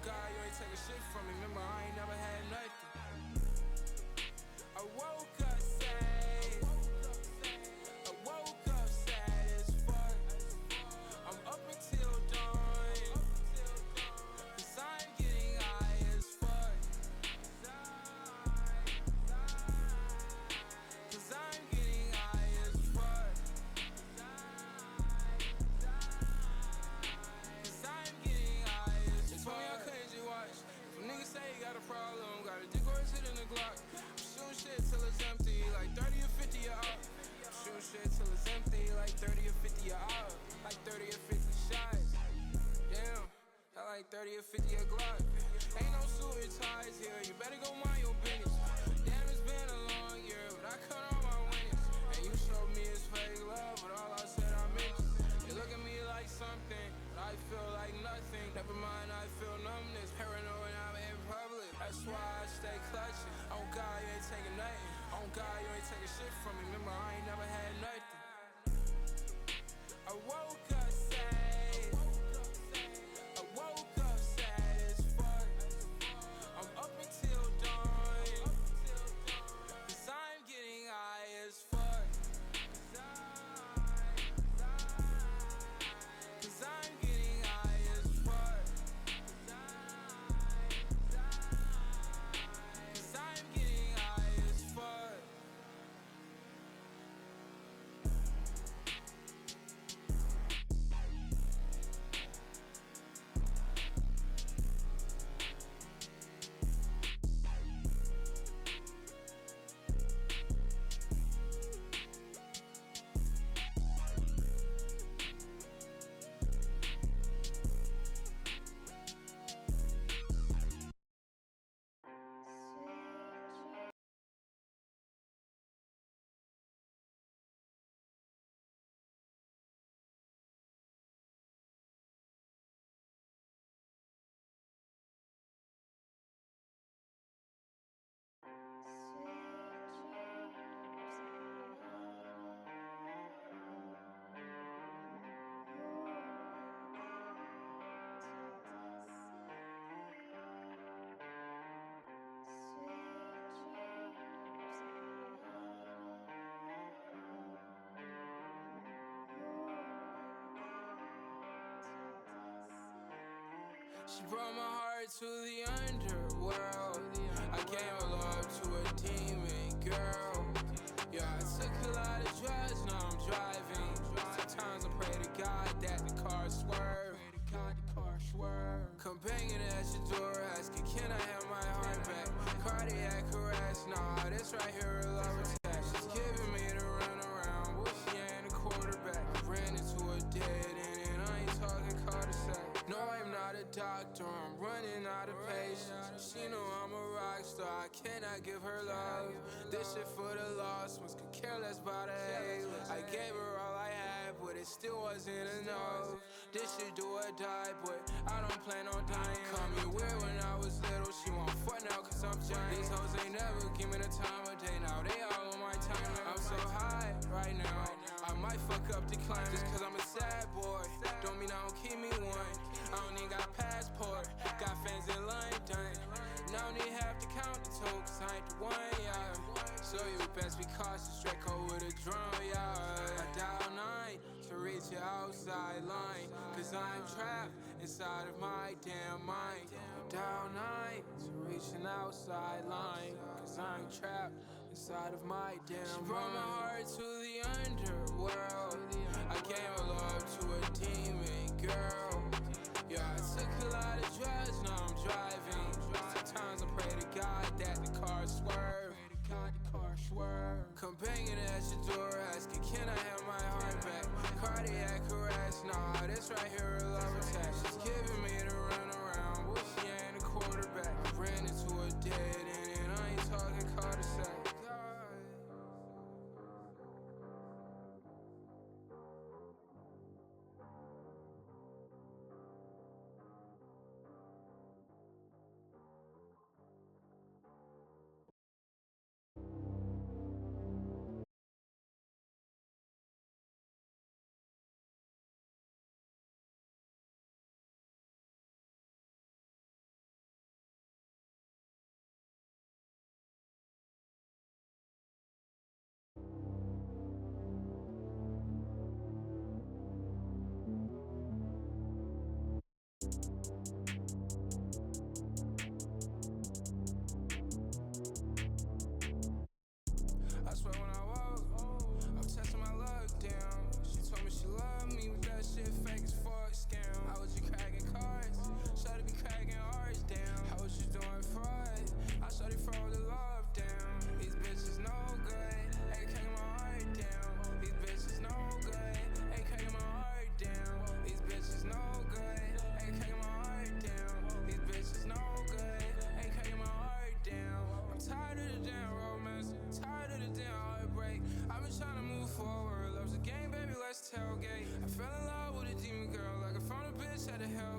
God, you ain't taking shit from me. Remember, I ain't never had nothing. I woke up sad. I woke up sad as fuck. I'm up until dawn. Cause I'm getting high as fuck. Cause I'm getting high as fuck. Cause I'm getting high as fuck. They told me I couldn't just watch. If a nigga say he got a problem, gotta dig or sit in the Glock. I'm shooting shit till it's empty, like 30 or 50 a out. I'm shooting shit till it's empty, like 30 or 50 a out. Like 30 or 50 shots. Damn, I like 30 or 50 a Glock. Ain't no suit and ties here, you better go mind your business. Damn, it's been a long year, but I cut all my winnings. And you showed me it's fake love, but all I said I meant it. You look at me like something, but I feel like nothing. Never mind, I feel numbness. Paranoid, I'm in public. That's why I stay clutching. Oh God, you ain't taking nothing. Oh God, you ain't taking shit from me. Remember, I ain't never had nothing. I woke up sad. I woke up sad as fuck. I'm up until dawn. Cause I'm getting high as fuck. Cause I'm getting high as fuck. Cause I'm getting high as fuck. She brought my heart to the underworld. I gave my love to a demon girl. Yeah, I took a lot of drugs, now I'm driving. Sometimes I pray to God that the car swerve. Come banging at your door, asking, can I have my heart back? Cardiac arrest, nah, this right here a love attack. She's giving me the runaround, but she ain't a quarterback. I ran into a dead end, and I ain't talking cul-de-sac. No, I'm not a doctor, I'm running out of patience. She know I'm a rock star, I cannot give her love. This shit for the lost ones, could care less about a A-list. I gave her all I had, but it still wasn't enough. This shit do or die, but I don't plan on dying. Call me weird when I was little, she won't fuck now cause I'm giant. These hoes ain't never give me the time of day, now they all on my timeline. I'm so high right now, I might fuck up the climb. Just cause I'm a sad boy, don't mean I don't keep me one. I don't even got a passport, got fans in London. And I don't even have to count the toe, cause I ain't the one, yeah. So you best be cautious, Draco with a drum, yeah. I dial 9 to reach your outside line, cause I'm trapped inside of my damn mind. I dial 9 to reach an outside line, cause I'm trapped inside of my damn mind. She brought my heart to the underworld. I gave my love to a demon girl. Yeah, I took a lot of drugs, now I'm driving. Sometimes I pray to God that the car swerve. Come banging at your door, asking, can I have my heart back? Cardiac arrest, nah, this right here a love attack. She's giving me the runaround, but she ain't a quarterback. I ran into a dead end, and I ain't talking cul-de-sac.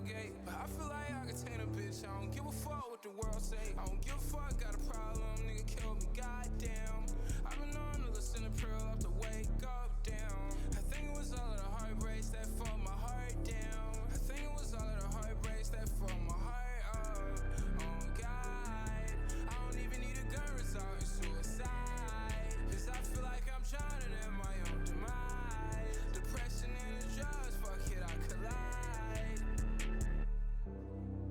gate. But I feel like I can tame a bitch. I don't give a fuck what the world say. I don't give a fuck, got a problem, nigga kill me, goddamn. I've been on to listen to Pearl up to wake up, damn. I think it was all of the heartbreaks that fucked my heart down. I think it was all of the heartbreaks that fucked my heart up. Oh God, I don't even need a gun result in suicide. Cause I feel like I'm drowning in my own demise. Depression and the drugs, fuck it, I collide.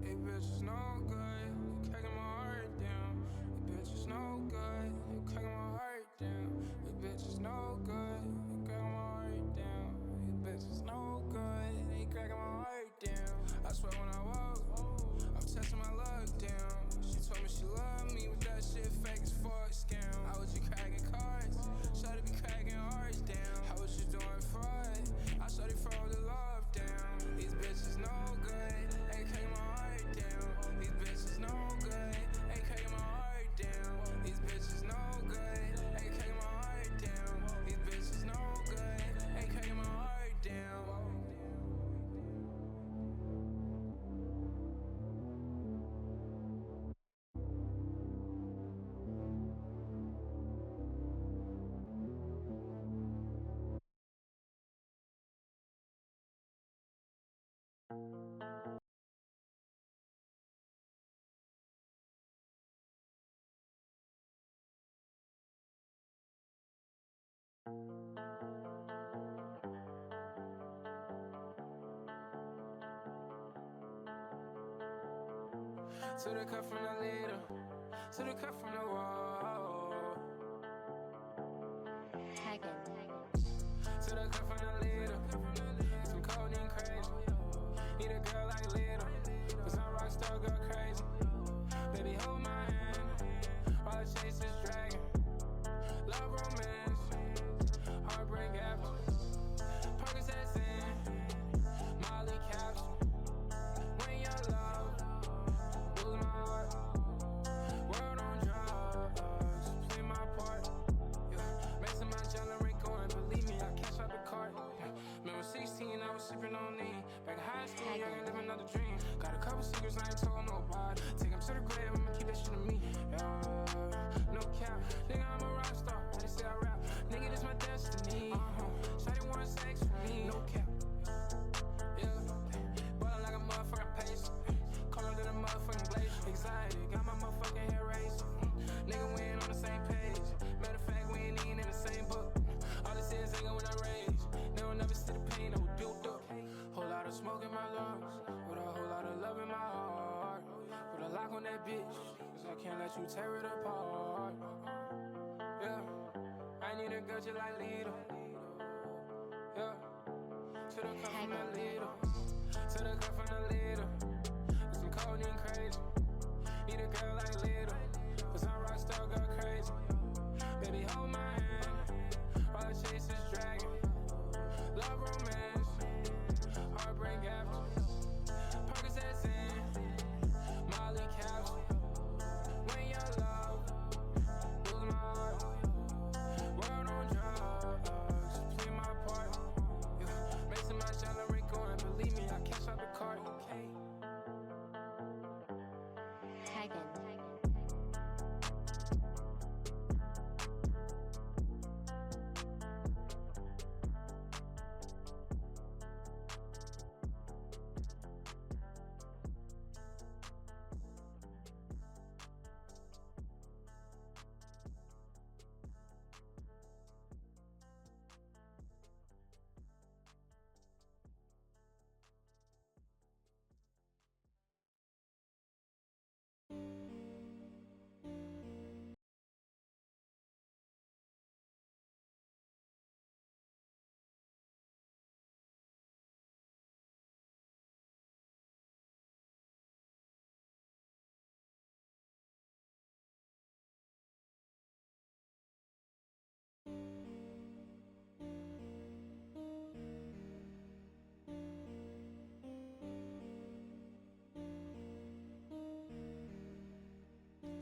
Hey bitch is no good, you cracking my heart down. Hey bitch is no good, you cracking my heart down. Hey bitch is no good, you cracking my heart down. Hey bitch is no good, you cracking my heart down. I swear when I walk, I'm testing my luck down. She told me she loved me, but that shit fake as fuck, scam. How was you cracking cards? Shawty be cracking hearts down. How was you doing fraud? I shawty fraud the love down. These bitches no good, ain't cracking my heart down. These bitches no good, ain't cracking my heart down. These bitches no good, ain't cracking my heart down. These bitches no good, ain't cracking my heart down. To the cut from the leader, to the cut from the wall. Tagging. To the cut from the leader, some codeine crazy. Need a girl like Lita, cause I'm rockstar girl crazy. Baby hold my hand, while I chase this dragon. Love romance, heartbreak after. Percocets in, Molly capsule. When your love lose my heart, world on drugs, play my part. Yeah, messing my jewelry going, believe me, I catch out the cart. Yeah. Remember 16, I was sipping on lean. Back in high school, young and living another dream. Got a couple secrets I ain't told nobody. Take them to the grave, I'ma keep that shit to me. No cap, nigga, I'm a rock star. They say I rap, nigga, this my destiny. Shawty want sex with me, no cap. Yeah, ballin' like a motherfucking pace. Colder than a motherfucking glacier. Anxiety, got my motherfucking hair racing. Nigga, we ain't on the same page. Matter of fact, we ain't even in the same book. All this is anger when I rage. They will never see the pain that we built up. Whole lot of smoke in my lungs, with a whole lot of love in my heart. Put a lock on that bitch, cause I can't let you tear it apart. Yeah, I need a girl just like Lita. Yeah, to the cut from the leader, to the cut from the leader. Some codeine crazy. Need a girl like Lita, cause I'm rockstar girl crazy. Baby hold my hand, while I chase this dragon. Love romance, heartbreak after. Percocets in, Molly capsule. When your love lose my heart, world on drugs, play my part. Yeah, messing my jewelry going, believe me, I catch out the cart. Tagging.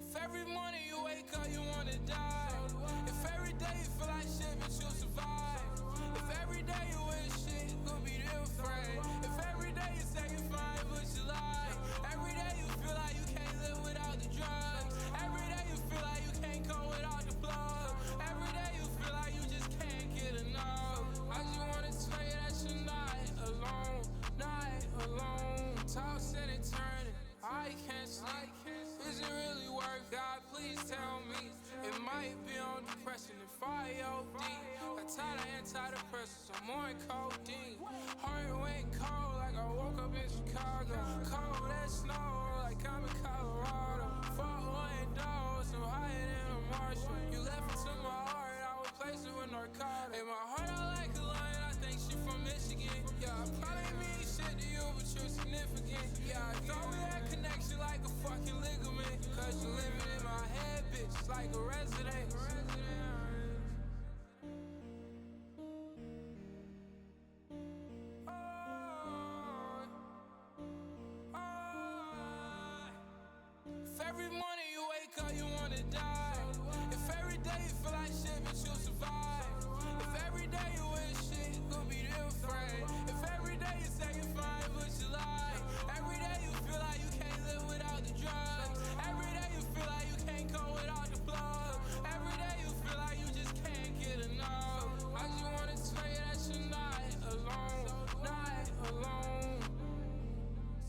If every morning you wake up, you wanna die. If every day you feel like shit, but you survive. If every day you wish shit could be different. If every day you say you fine, but might be on depression if I OD. Got tired of antidepressants, I'm on codeine. Heart went cold like I woke up in Chicago. Cold as snow like I'm in Colorado. Fought one dog, so higher than a Martian. You left it to my heart, I replaced it with narcotics. In my heart I like a lion, I think she from Michigan. Yeah, I probably mean shit to you, but you're significant. Yeah, I thought we had connection like a fucking ligament. Cause you're living in my head, bitch, like a resident. If every morning you wake up, you wanna die. If every day you feel like shit, but you'll survive. If every day you wish shit could be different. If every day you say you're fine, but you lie. Every day you feel like you can't live without the drugs. Every day you feel like you can't go without the plug. Every day you feel like you just can't get enough. I just wanna tell you that you're not alone, not alone.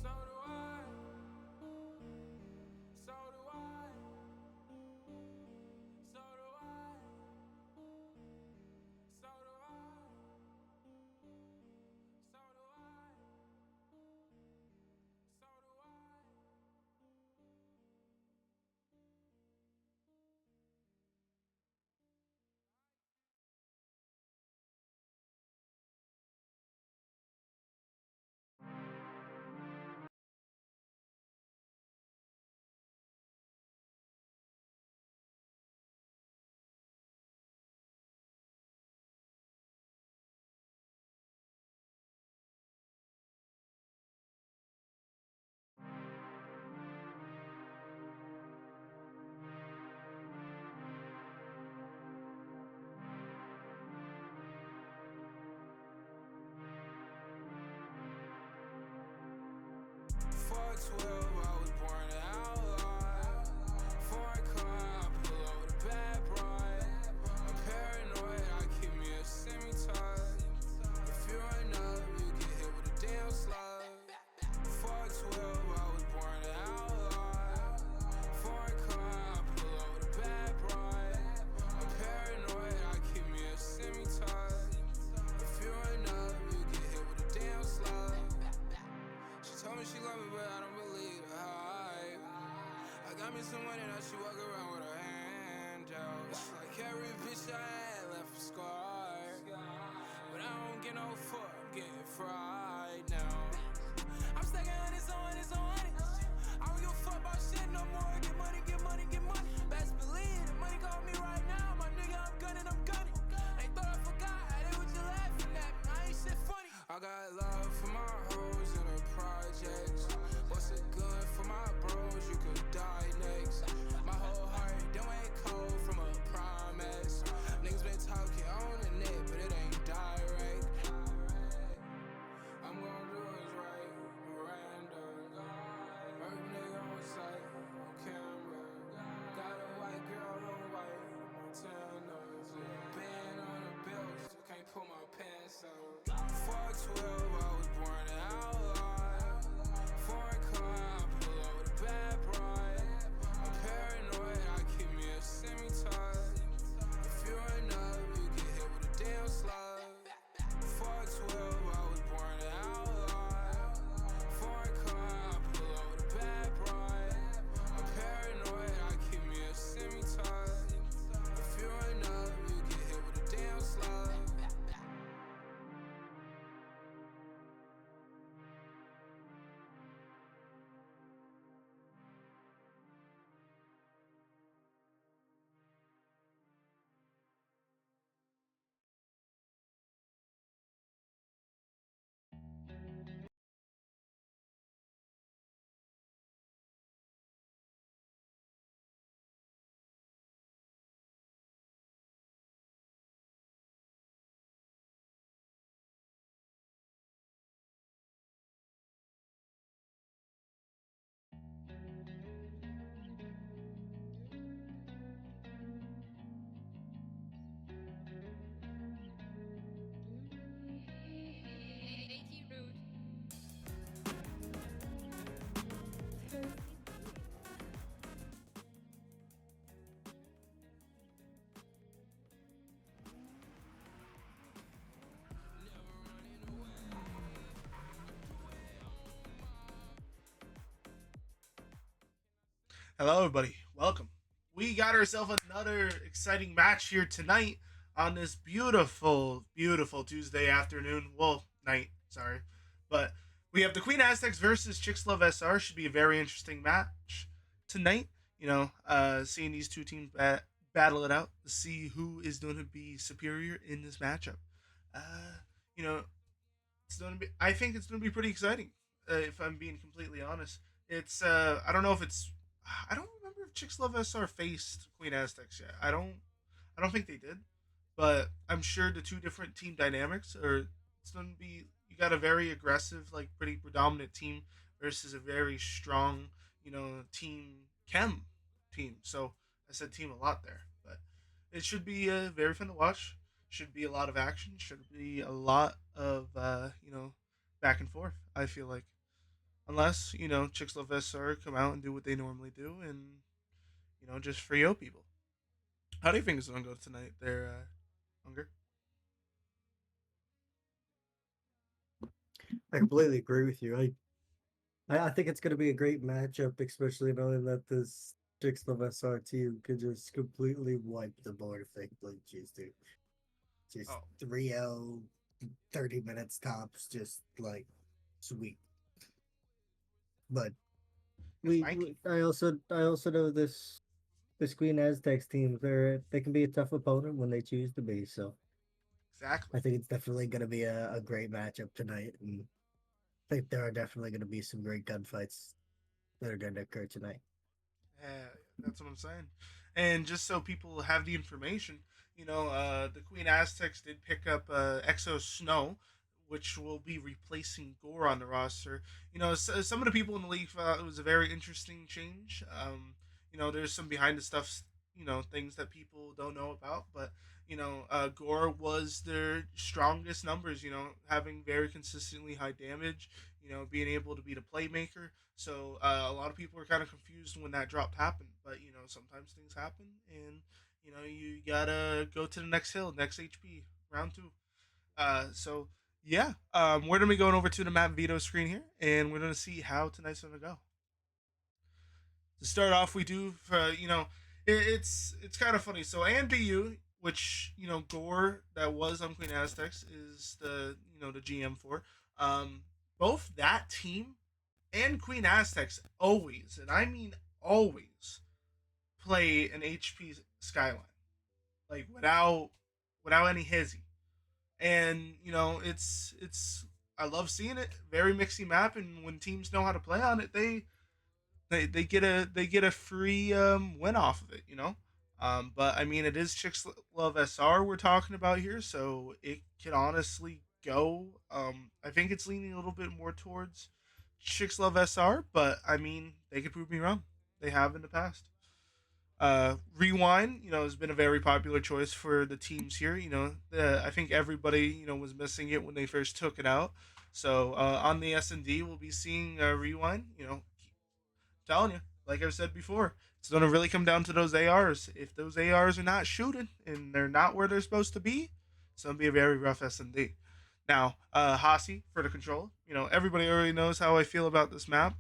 So do I. So do I. So do I. So do I. So do I. So do I. Fuck 12, I was born an outlaw. Foreign car, I pull over the bad bride. I'm paranoid, I keep me a semi-tug. If you ain't up, you get hit with a damn slug. Fuck 12, I was born an outlaw. Foreign car, I pull over the bad bride. I'm paranoid, I keep me a semi-tug. If you ain't up, you get hit with a damn slug. She told me she love me, but I don't believe the hype. I got me some money, now she walk around with her hand out. Like every bitch I had left a scar. But I don't get no fuck, I'm getting fried now. I'm stacking hundreds on hundreds on hundreds. I don't give a fuck about shit no more. Get money, get money, get money. Best believe the money call me right now. My nigga, I'm gunning, I'm gunning. Ain't thought I forgot, I did what you laughing at me. I ain't shit funny. I got love for my hoes in the projects. What's a gun for my bros? You could die next. My whole heart done went cold from a promise. Niggas been talking on the net, but it ain't direct. I'm gonna do it Hello, everybody. Welcome. We got ourselves another exciting match here tonight on this beautiful, beautiful Tuesday afternoon. Well, night, sorry. But we have the Queen Aztecs versus Chicks Love SR. Should be a very interesting match tonight. Seeing these two teams battle it out to see who is going to be superior in this matchup. Uh, you know, it's going to be. I think it's going to be pretty exciting. If I'm being completely honest, it's. I don't know if it's. I don't remember if Chicks Love SR faced Queen Aztecs yet. I don't. I don't think they did, but I'm sure the two different team dynamics are. It's going to be. You got a very aggressive, like pretty predominant team versus a very strong, team chem team. So I said team a lot there, but it should be very fun to watch. Should be a lot of action. Should be a lot of back and forth. I feel like unless Chicks Love SR come out and do what they normally do and just free out people. How do you think it's gonna go tonight? There, Hunger. I completely agree with you. I think it's going to be a great matchup, especially knowing that this Jixlov SR team could just completely wipe the board if they like choose to. Just Oh, 3-0, 30 minutes tops, just like sweet. But it's my team. I also know this Queen Aztecs team. They can be a tough opponent when they choose to be. So Exactly. I think it's definitely going to be a great matchup tonight, and I think there are definitely going to be some great gunfights that are going to occur tonight. Yeah, that's what I'm saying. And just so people have the information, the Queen Aztecs did pick up Exo Snow, which will be replacing Gore on the roster. Some of the people in the league thought it was a very interesting change. There's some behind the stuff, things that people don't know about, but Gore was their strongest numbers. Having very consistently high damage. Being able to be the playmaker. So a lot of people were kind of confused when that drop happened, but sometimes things happen, and you gotta go to the next hill, next HP, round two. So yeah, we're gonna be going over to the map veto screen here, and we're gonna see how tonight's gonna go. To start off, we do it's kind of funny. So ANBU, which Gore that was on Queen Aztecs is the GM for, um, both that team and Queen Aztecs always, and I mean always, play an HP Skyline like without any hizzy. And it's I love seeing it. Very mixy map, and when teams know how to play on it, they get a free win off of it. But I mean, it is Chicks Love SR we're talking about here, so it can honestly go. I think it's leaning a little bit more towards Chicks Love SR, but I mean, they could prove me wrong. They have in the past. Rewind, has been a very popular choice for the teams here. I think everybody, was missing it when they first took it out. So on the S&D, we'll be seeing Rewind. Telling you, like I've said before, it's going to really come down to those ARs. If those ARs are not shooting and they're not where they're supposed to be, it's going to be a very rough S&D. Now, Hasi for the control. Everybody already knows how I feel about this map.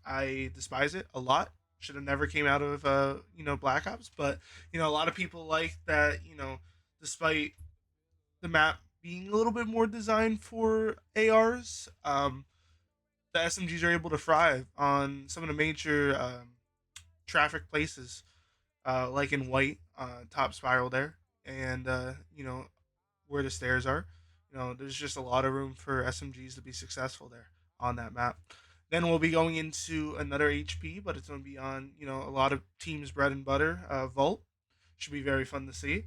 I despise it a lot. Should have never came out of Black Ops, but a lot of people like that. Despite the map being a little bit more designed for ARs, the SMGs are able to thrive on some of the major traffic places, like in White, top spiral there, and where the stairs are. There's just a lot of room for SMGs to be successful there on that map. Then we'll be going into another HP, but it's going to be on a lot of teams' bread and butter. Vault should be very fun to see.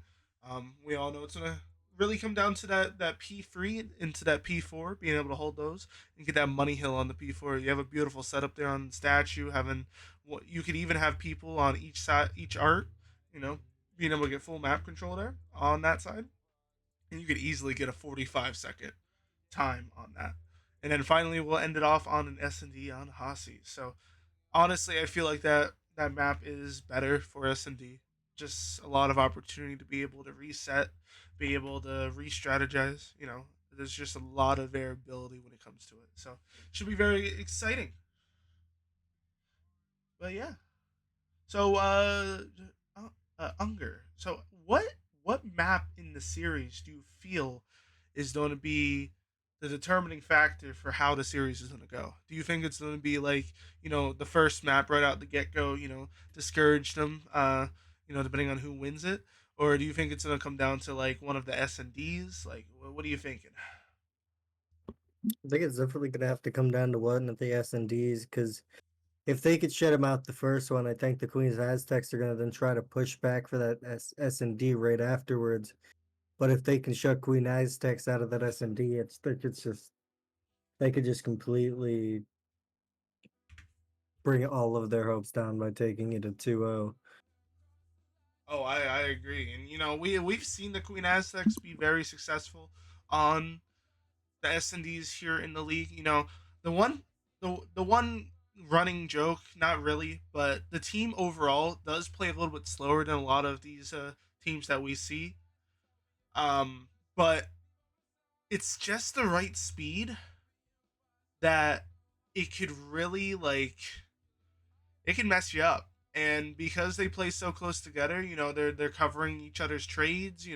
We all know it's going to really come down to that P3 into that P4, being able to hold those and get that money hill on the P4. You have a beautiful setup there on the statue, having what you could even have people on each side, each art. You know, being able to get full map control there on that side, and you could easily get a 45-second time on that. And then finally, we'll end it off on an S&D on Hasi. So honestly, I feel like that map is better for S&D. Just a lot of opportunity to be able to reset, be able to re-strategize. There's just a lot of variability when it comes to it. So should be very exciting. But yeah, So, Unger. So, what map in the series do you feel is going to be the determining factor for how the series is going to go? Do you think it's going to be like the first map right out the get go? Discourage them. Depending on who wins it, or do you think it's going to come down to like one of the S&Ds? Like, what are you thinking? I think it's definitely gonna have to come down to one of the S&Ds because if they could shut him out the first one, I think the Queen's Aztecs are gonna then try to push back for that S&D right afterwards. But if they can shut Queen Aztecs out of that S&D, it's think it's just they could just completely bring all of their hopes down by taking it to 2-0. Oh, I agree, and we've seen the Queen Aztecs be very successful on the S&Ds here in the league. The one the one running joke, not really, but the team overall does play a little bit slower than a lot of these teams that we see. But it's just the right speed that it could really like it can mess you up. And because they play so close together, they're covering each other's trades.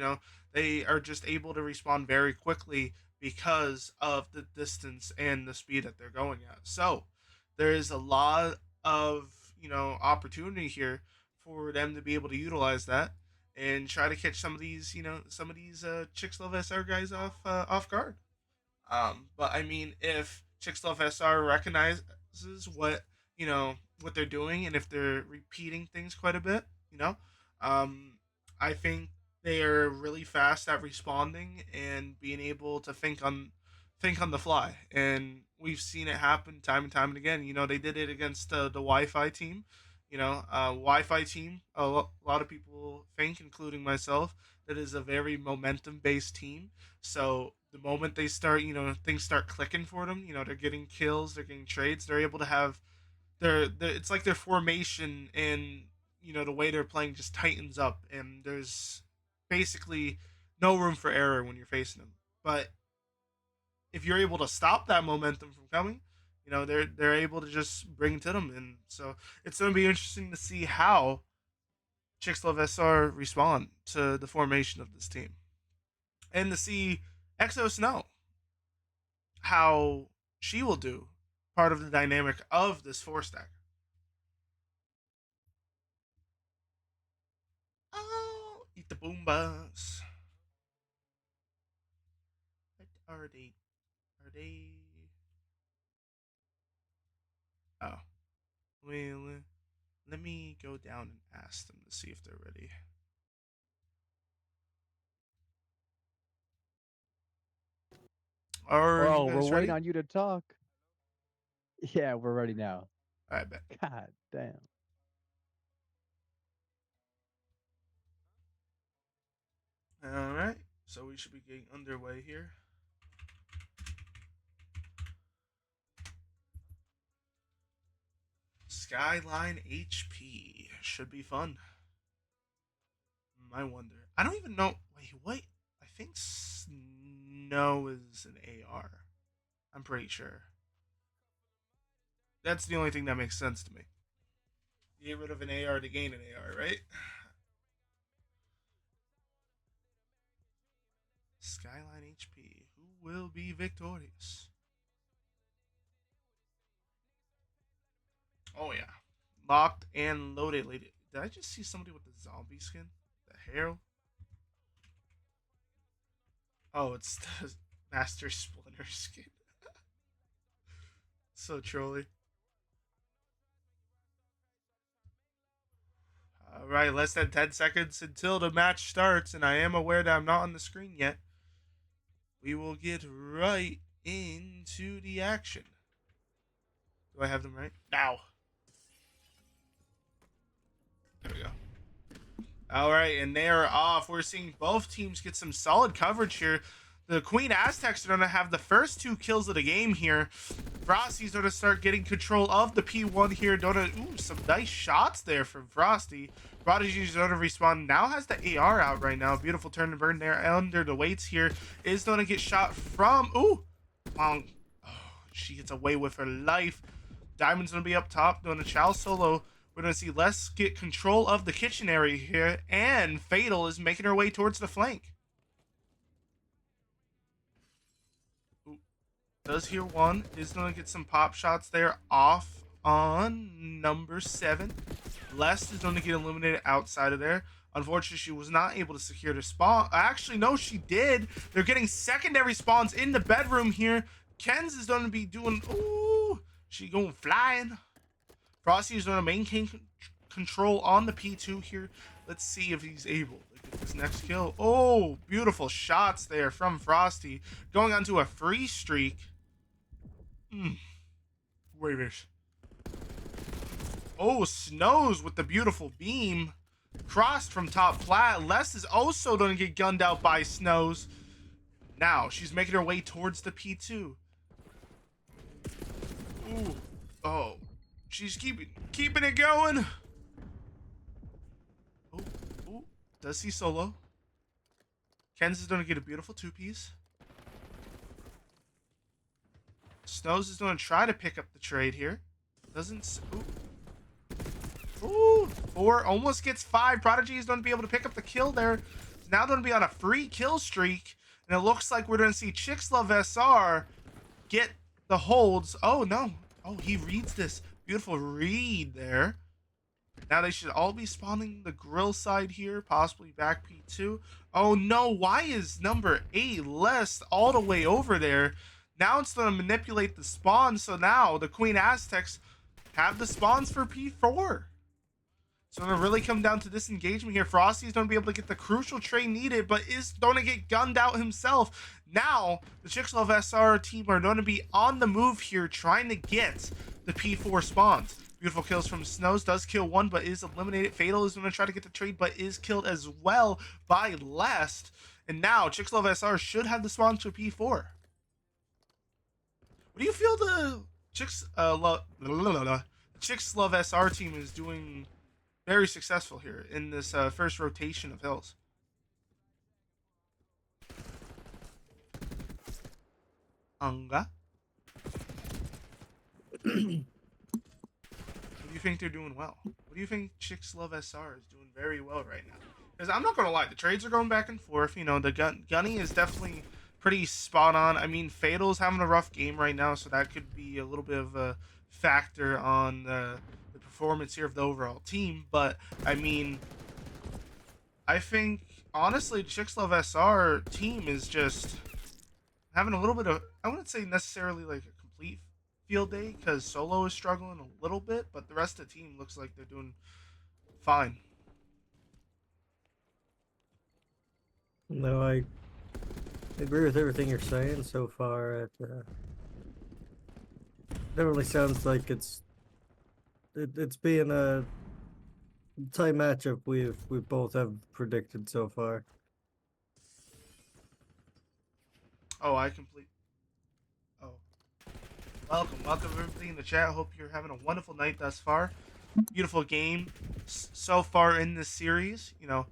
They are just able to respond very quickly because of the distance and the speed that they're going at. So there is a lot of opportunity here for them to be able to utilize that and try to catch some of these Chicks SR guys off guard. But I mean, if Chicks SR recognizes what what they're doing, and if they're repeating things quite a bit, um, I think they are really fast at responding and being able to think on the fly. And we've seen it happen time and time and again. They did it against the Wi-Fi team. Wi-Fi team. A lot of people think, including myself, that is a very momentum-based team. So the moment they start, things start clicking for them. They're getting kills, they're getting trades, they're able to have their it's like their formation and the way they're playing just tightens up, and there's basically no room for error when you're facing them. But if you're able to stop that momentum from coming, they're able to just bring it to them, and so it's going to be interesting to see how Chicks SR respond to the formation of this team, and to see Exo Snow how she will do part of the dynamic of this four stack. Oh, eat the boombas. What are they? Are they? Oh, well, let me go down and ask them to see if they're ready. Are you Oh, we're guys waiting ready? on you to talk. Yeah, we're ready now. I bet. God damn. All right. So we should be getting underway here. Skyline HP should be fun. I wonder. I don't even know. Wait, what? I think Snow is an AR. I'm pretty sure. That's the only thing that makes sense to me. You get rid of an AR to gain an AR, right? Skyline HP. Who will be victorious? Oh yeah, locked and loaded. Lady, did I just see somebody with the zombie skin? The hair? Oh, it's the Master Splinter skin. So trolly. All right, less than 10 seconds until the match starts, and I am aware that I'm not on the screen yet. We will get right into the action. Do I have them right? Now. There we go. All right, and they are off. We're seeing both teams get some solid coverage here. The Queen Aztecs are going to have the first two kills of the game here. Frosty's going to start getting control of the P1 here. Some nice shots there from Frosty. Prodigy's going to respawn. Now has the AR out right now. Beautiful turn and burn there under the weights here. Is going to get shot from... Ooh! Oh, she gets away with her life. Diamond's going to be up top doing a Chow solo We're going to see Les get control of the kitchen area here, and Fatal is making her way towards the flank. Ooh. Does hear one. Is going to get some pop shots there off on number 7. Les is going to get eliminated outside of there. Unfortunately, she was not able to secure the spawn. Actually, no, she did. They're getting secondary spawns in the bedroom here. Ken's is going to be doing... Ooh, she going flying. Frosty is going to maintain control on the P2 here. Let's see if he's able to get this next kill. Oh, beautiful shots there from Frosty. Going on to a free streak. Wait. Oh, Snows with the beautiful beam. Crossed from top plat. Les is also going to get gunned out by Snows. Now, she's making her way towards the P2. Ooh. Oh. She's keeping it going. Oh. Does see solo. Ken's is going to get a beautiful 2-piece. Snows is going to try to pick up the trade here. Doesn't... Ooh, 4 almost gets 5. Prodigy is going to be able to pick up the kill there. It's now going to be on a free kill streak. And it looks like we're going to see Chicks-Love SR get the holds. Oh, no. Oh, he reads this. Beautiful read there. Now they should all be spawning the grill side here. Possibly back P2. Oh, no. Why is number 8 Les all the way over there? Now it's going to manipulate the spawn. So now the Queen Aztecs have the spawns for P4. So it's going to really come down to this engagement here. Frosty's going to be able to get the crucial trade needed, but is going to get gunned out himself. Now, the Chicks-Love SR team are going to be on the move here, trying to get the P4 spawns. Beautiful kills from Snows. Does kill one, but is eliminated. Fatal is going to try to get the trade, but is killed as well by Lest. And now, Chicks-Love SR should have the spawns for P4. What do you feel the Chicks-Love SR team is doing... Very successful here in this first rotation of hills. Anga. What do you think they're doing well? What do you think Chicks-Love SR is doing very well right now? Because I'm not going to lie, the trades are going back and forth. You know, the Gunny is definitely pretty spot on. I mean, Fatal's having a rough game right now, so that could be a little bit of a factor on the performance here of the overall team. But I mean, I think honestly Chicks-Love SR team is just having a little bit of, I wouldn't say necessarily like a complete field day, because Solo is struggling a little bit, but the rest of the team looks like they're doing fine. No, I agree with everything you're saying so far. It definitely sounds like it's being a tight matchup we both have predicted so far. Oh, welcome everybody in the chat. Hope you're having a wonderful night thus far. Beautiful game so far in this series. You know,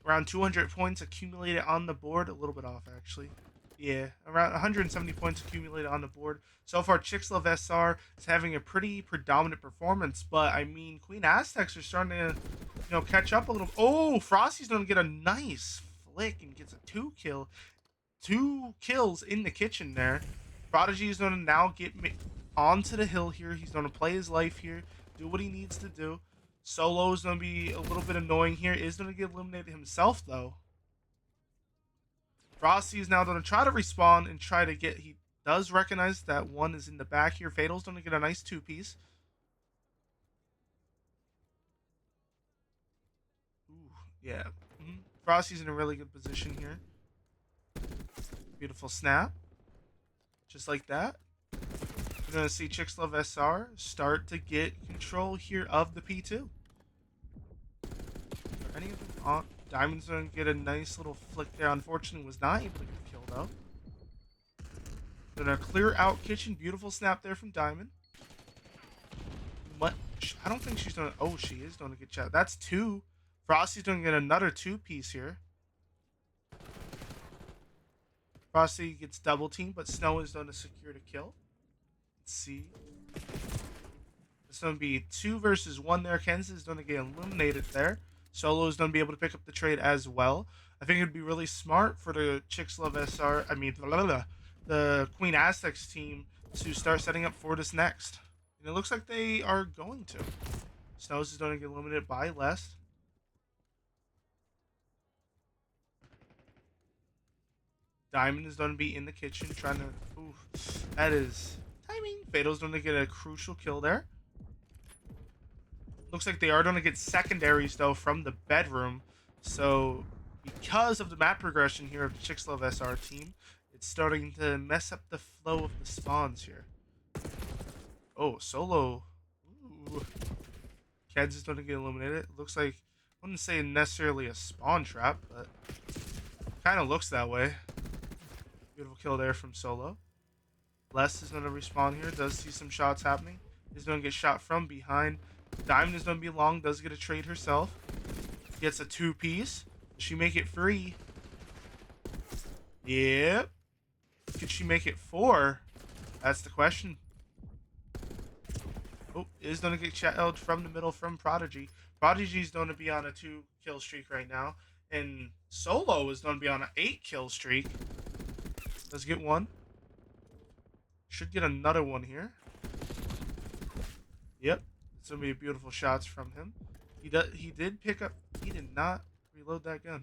around 200 points accumulated on the board. A little bit off actually. Yeah, around 170 points accumulated on the board. So far, Chicks-Love SR is having a pretty predominant performance, but I mean, Queen Aztecs are starting to, you know, catch up a little. Oh, Frosty's going to get a nice flick and gets a 2 kills in the kitchen there. Prodigy is going to now get onto the hill here. He's going to play his life here, do what he needs to do. Solo is going to be a little bit annoying here. Is going to get eliminated himself, though. Frosty is now going to try to respawn and try to get... He does recognize that one is in the back here. Fatal's going to get a nice 2-piece. Ooh, yeah. Frosty's in a really good position here. Beautiful snap. Just like that. We're going to see Chicks-Love SR start to get control here of the P2. Are any of them on? Diamond's going to get a nice little flick there. Unfortunately, was not able to get the kill, though. Gonna clear out kitchen. Beautiful snap there from Diamond. But I don't think she's going to... Oh, she is going to get shot. That's 2. Frosty's going to get another 2-piece here. Frosty gets double teamed, but Snow is going to secure the kill. Let's see. The It's going to be 2 versus 1 there. Kansas is going to get eliminated there. Solo is going to be able to pick up the trade as well. I think it would be really smart for the Chicks Love SR, the Queen Aztecs team to start setting up for this next. And it looks like they are going to. Snows is going to get eliminated by less. Diamond is going to be in the kitchen trying to... Ooh, that is timing. Fatal's going to get a crucial kill there. Looks like they are going to get secondaries, though, from the bedroom. So, because of the map progression here of the Chicks Love SR team, it's starting to mess up the flow of the spawns here. Oh, Solo. Ooh. Keds is going to get eliminated. Looks like, I wouldn't say necessarily a spawn trap, but kind of looks that way. Beautiful kill there from Solo. Les is going to respawn here. Does see some shots happening. He's going to get shot from behind. Diamond is going to be long. Does get a trade herself. Gets a 2-piece. Does she make it free? Yep. Could she make it 4? That's the question. Oh, is going to get shelled from the middle from Prodigy. Prodigy's going to be on a 2-kill streak right now. And Solo is going to be on an 8-kill streak. Let's get one. Should get another one here. Yep. It's going to be beautiful shots from him. He did pick up... He did not reload that gun.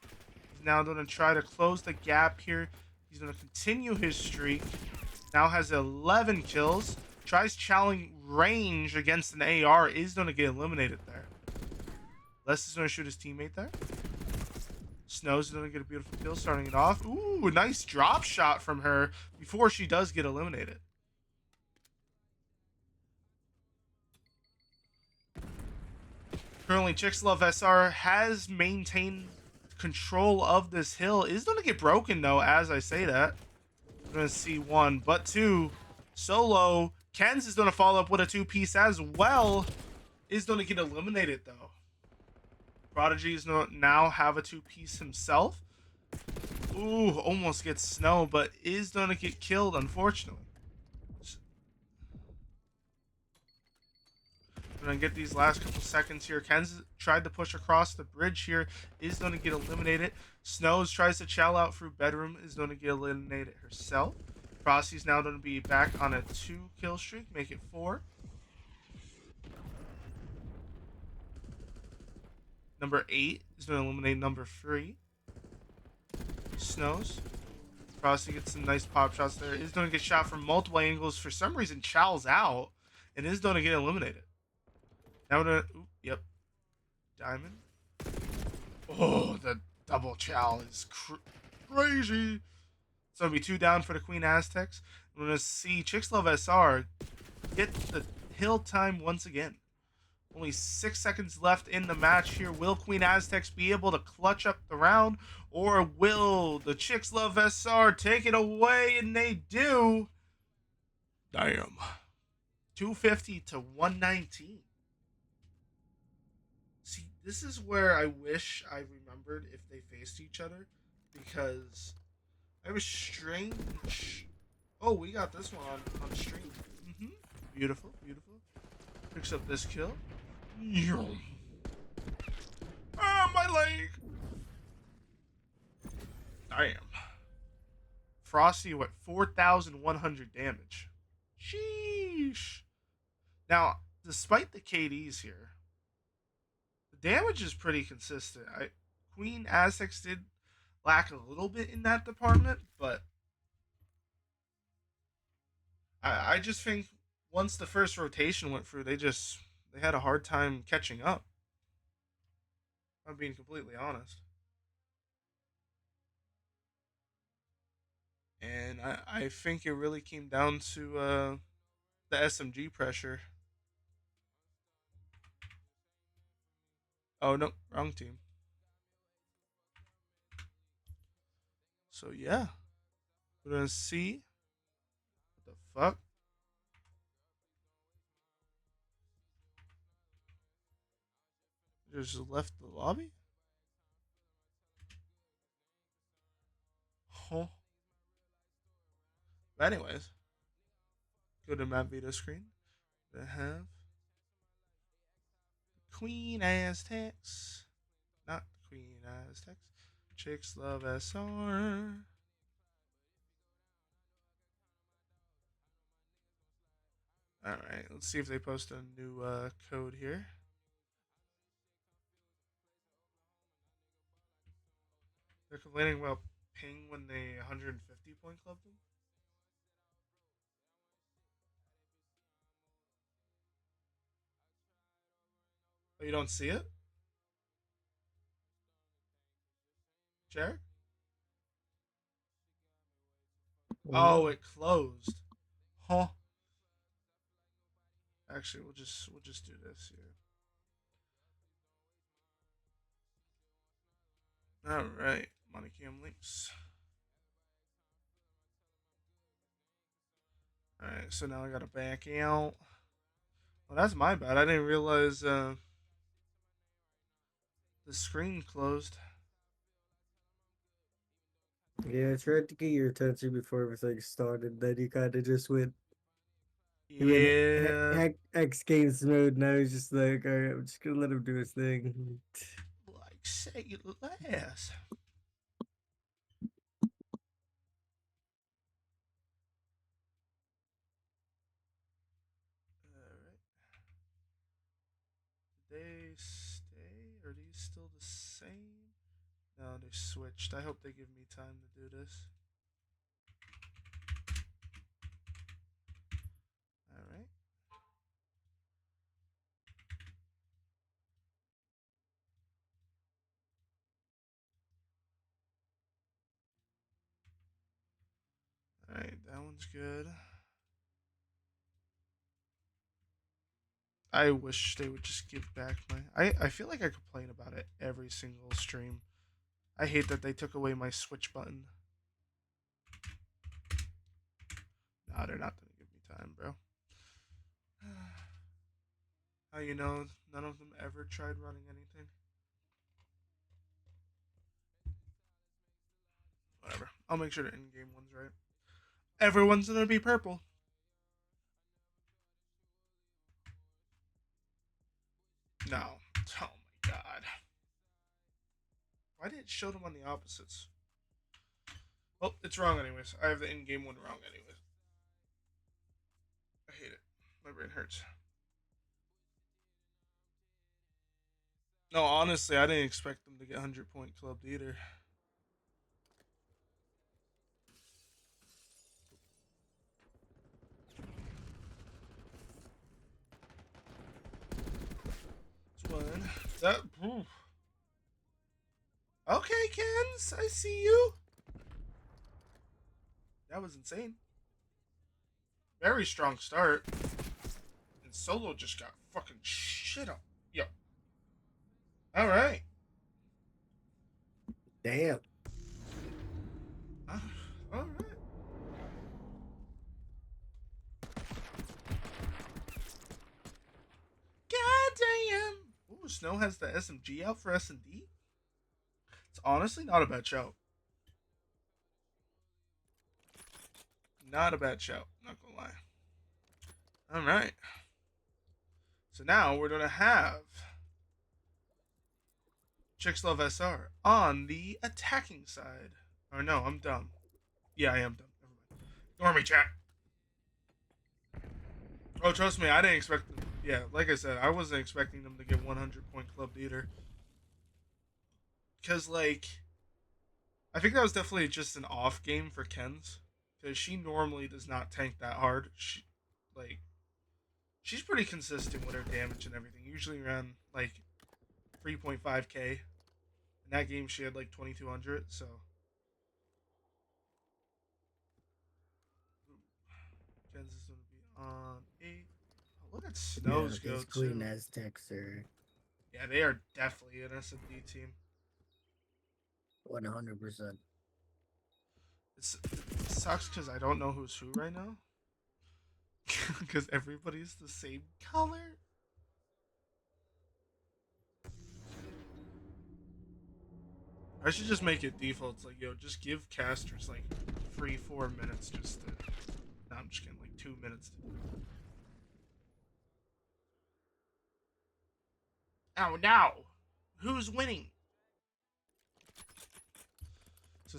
He's now going to try to close the gap here. He's going to continue his streak. Now has 11 kills. Tries challenging range against an AR. Is going to get eliminated there. Les is going to shoot his teammate there. Snows is going to get a beautiful kill starting it off. Ooh, a nice drop shot from her before she does get eliminated. Currently, Chicks Love SR has maintained control of this hill. Is going to get broken, though, as I say that. We're going to see 1, but 2. Solo. Ken's is going to follow up with a 2-piece as well. Is going to get eliminated, though. Prodigy is now have a 2-piece himself. Ooh, almost gets Snow, but is going to get killed, unfortunately. We're going to get these last couple seconds here. Ken's tried to push across the bridge here. Is going to get eliminated. Snows tries to chow out through bedroom. Is going to get eliminated herself. Frosty's now going to be back on a 2-kill streak. Make it 4. Number 8 is going to eliminate number 3. Snows. Frosty gets some nice pop shots there. Is going to get shot from multiple angles. For some reason, Chow's out. And is going to get eliminated. Now we're going to... Yep. Diamond. Oh, the double Chow is crazy. So it'll be 2 down for the Queen Aztecs. We're going to see Chicks Love SR get the hill time once again. Only 6 seconds left in the match here. Will Queen Aztecs be able to clutch up the round? Or will the Chicks Love SR take it away? And they do. Damn. 250 to 119. See, this is where I wish I remembered if they faced each other. Because I was strange. Oh, we got this one on stream. Beautiful, beautiful. Picks up this kill. Ah, my leg! Damn. Frosty, what, 4,100 damage. Sheesh. Now, despite the KDs here, the damage is pretty consistent. Queen Aztecs did lack a little bit in that department, but I just think once the first rotation went through, they had a hard time catching up. I'm being completely honest. And I think it really came down to the SMG pressure. Oh, no, wrong team. So, yeah. We're going to see. What the fuck? Just left the lobby? Huh. But anyways, go to map Vita screen. They have Queen Aztecs. Not Queen Aztecs. Chicks love SR. Alright, let's see if they post a new code here. They're complaining about ping when they 150 point club them. Oh, you don't see it? Jared? Oh, No. it closed. Huh. Actually, we'll just do this here. Alright. Money cam links. Alright, so now I gotta back out. Well, that's my bad. I didn't realize the screen closed. Yeah, I tried to get your attention before everything started. Then you kind of just went. You went Yeah. X Games mode. Now he's just like, all right, I'm just gonna let him do his thing. Like, say less. Alright. Did they stay? Are these still the same? No, they switched. I hope they give me time to do this. Alright. Alright, that one's good. I wish they would just give back my. I feel like I complain about it every single stream. I hate that they took away my switch button. Nah, they're not gonna give me time, bro. How you know none of them ever tried running anything? Whatever. I'll make sure the in-game one's right. Everyone's gonna be purple. No. Oh my god. Why did it show them on the opposites? Well, it's wrong anyways. I have the in-game one wrong anyways. I hate it. My brain hurts. No, honestly, I didn't expect them to get 100-point clubbed either. It's one. That. Oof. Okay, Kens, I see you. That was insane. Very strong start. And Solo just got fucking shit up. Yo. Alright. Damn. Alright. God damn. Ooh, Snow has the SMG out for S&D. It's honestly not a bad shout. Not a bad shout. Not gonna lie. Alright. So now we're gonna have Chicks Love SR on the attacking side. Or no, I'm dumb. Yeah, I am dumb. Never mind. Ignore me, chat. Oh, trust me, I didn't expect them. Yeah, like I said, I wasn't expecting them to get 100-point clubbed either. Because, like, I think that was definitely just an off game for Ken's. Because she normally does not tank that hard. She's pretty consistent with her damage and everything. Usually around, like, 3.5k. In that game, she had, like, 2200, so. Ken's is going to be on 8. Oh, look at Yeah, Snow's go, these Queen too. Aztecs are Yeah, they are definitely an S&D team. 100%. It sucks because I don't know who's who right now. Because everybody's the same color. I should just make it default. It's like, yo, just give casters like 3-4 minutes just to. No, I'm just kidding. Like 2 minutes to do it. Oh no! Who's winning?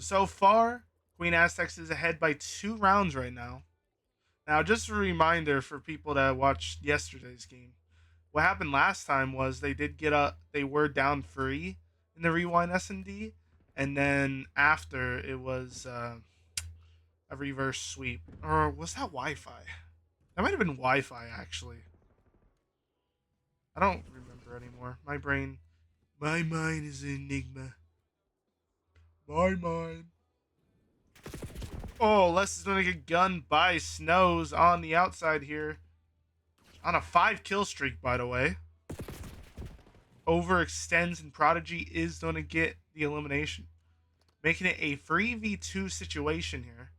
So far, Queen Aztecs is ahead by 2 rounds right now. Now, just a reminder for people that watched yesterday's game. What happened last time was they did get up. They were down 3 in the rewind S&D, and then after it was a reverse sweep. Or was that Wi-Fi? That might have been Wi-Fi actually. I don't remember anymore. My mind is an enigma. My mind. Oh, Les is gonna get gunned by Snows on the outside here. On a 5 kill streak, by the way. Overextends and Prodigy is gonna get the elimination. Making it a 3v2 situation here.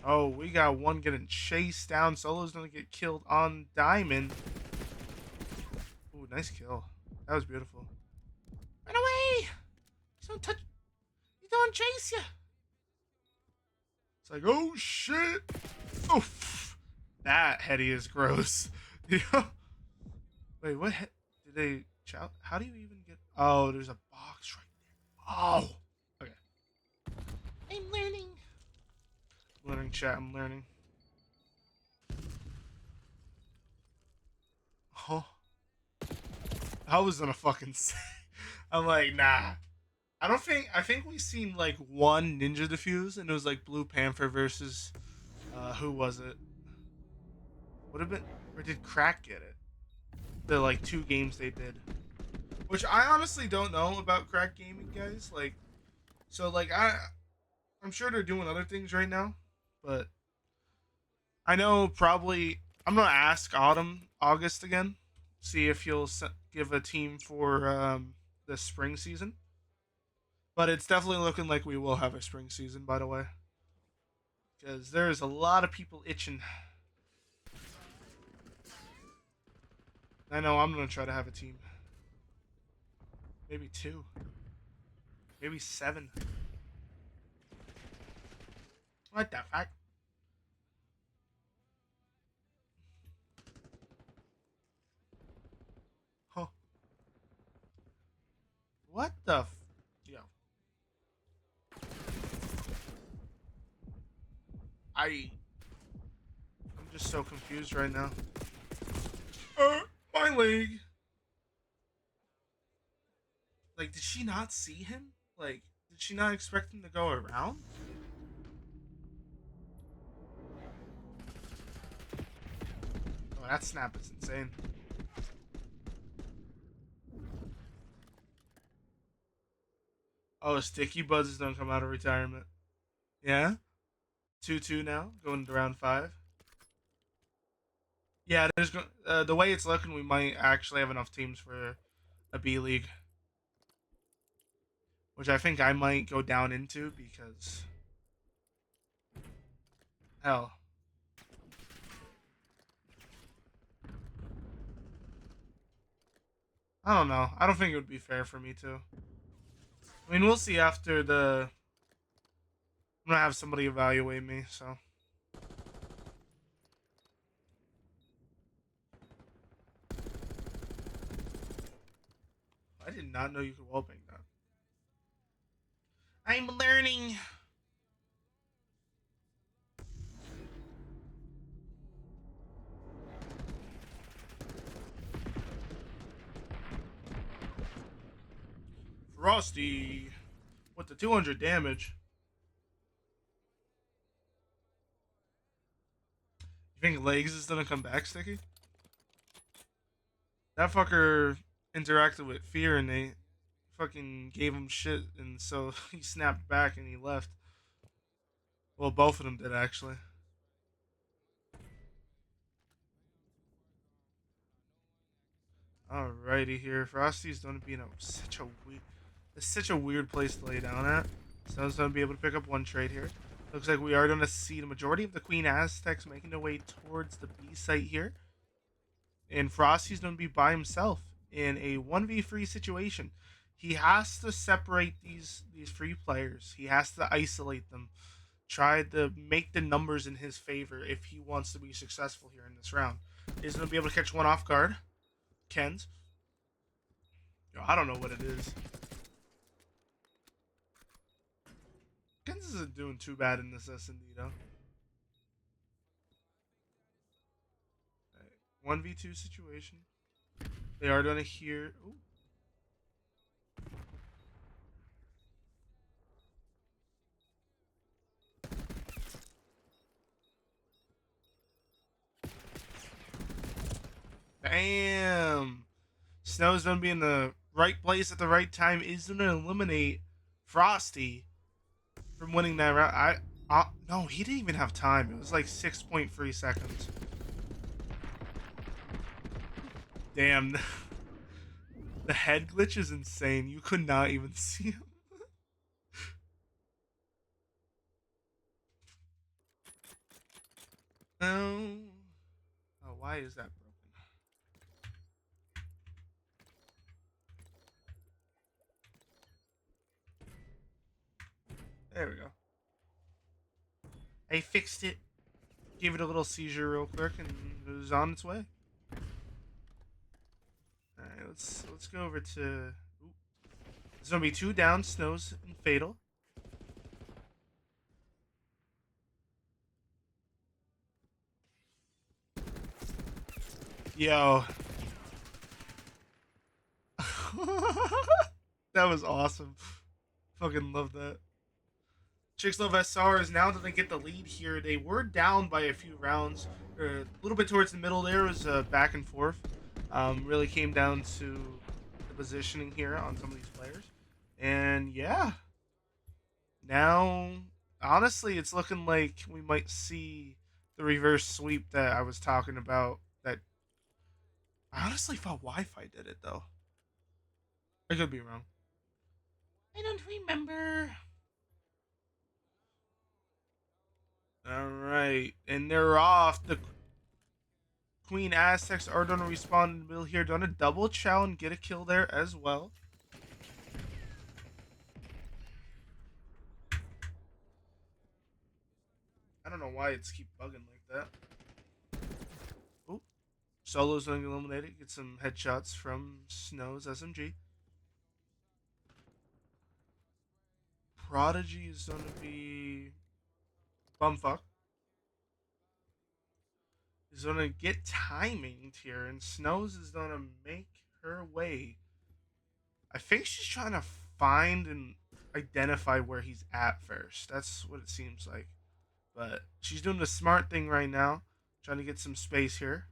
Oh, we got one getting chased down. Solo's gonna get killed on Diamond. Ooh, nice kill. That was beautiful. Run away! He's don't touch. He don't chase you. It's like, oh shit! Oh, that heady is gross. Wait, what? Did they? How do you even get? Oh, there's a box right there. Oh, okay. I'm learning. Learning chat. I'm learning. Huh? I was gonna fucking say. I'm like, nah. I don't think. I think we seen like one ninja defuse, and it was like Blue Panther versus. Who was it? Would have been. Or did Crack get it? The like 2 games they did. Which I honestly don't know about Crack Gaming, guys. Like, so like I'm sure they're doing other things right now, but I know probably I'm gonna ask August again, see if he'll give a team for the spring season. But it's definitely looking like we will have a spring season, by the way, because there's a lot of people itching. I know I'm gonna try to have a team, maybe 2, maybe 7. What the fuck? Huh? What the? Yo, I'm just so confused right now. My leg. Like, did she not see him? Like, did she not expect him to go around? Oh, that snap is insane. Oh, Sticky Buds don't come out of retirement. Yeah? 2-2 now, going to round 5. Yeah, the way it's looking, we might actually have enough teams for a B League. Which I think I might go down into because... Hell. I don't know. I don't think it would be fair for me to. I mean, we'll see after the... I'm gonna have somebody evaluate me, so... I did not know you could wallbang that. I'm learning. Frosty with the 200 damage. You think Legs is gonna come back, Sticky? That fucker interacted with Fear and they fucking gave him shit, and so he snapped back and he left. Well, both of them did actually. Alrighty here, Frosty's gonna be in such a weird place to lay down at. So he's gonna be able to pick up one trade here. Looks like we are gonna see the majority of the Queen Aztecs making their way towards the B site here. And Frosty's going to be by himself in a 1v3 situation. He has to separate these free players. He has to isolate them. Try to make the numbers in his favor if he wants to be successful here in this round. is going to be able to catch one off guard. Ken's. Yo, I don't know what it is. Ken's isn't doing too bad in this S&D, though. 1v2 situation. They are going to hear... Ooh. Damn. Snow's going to be in the right place at the right time. Is going to eliminate Frosty from winning that round. No, he didn't even have time. It was like 6.3 seconds. Damn. The head glitch is insane. You could not even see him. No. Oh, why is that broken? There we go. I fixed it. Gave it a little seizure real quick, and it was on its way. All right, let's go over to. Ooh. There's gonna be 2 down, Snows and Fatal. Yo. That was awesome. Fucking love that. Chicks Love SR is now that they get the lead here. They were down by a few rounds. A little bit towards the middle there was back and forth. Really came down to the positioning here on some of these players. And yeah. Now, honestly, it's looking like we might see the reverse sweep that I was talking about. That I honestly thought Wi-Fi did it, though. I could be wrong. I don't remember. All right, and they're off. The Queen Aztecs are going to respond in the middle here. Going to double chow and get a kill there as well. I don't know why it's keep bugging like that. Ooh. Solo's going to eliminate it. Get some headshots from Snow's SMG. Prodigy is going to be bumfuck. He's going to get timinged here, and Snows is going to make her way. I think she's trying to find and identify where he's at first. That's what it seems like. But she's doing the smart thing right now, trying to get some space here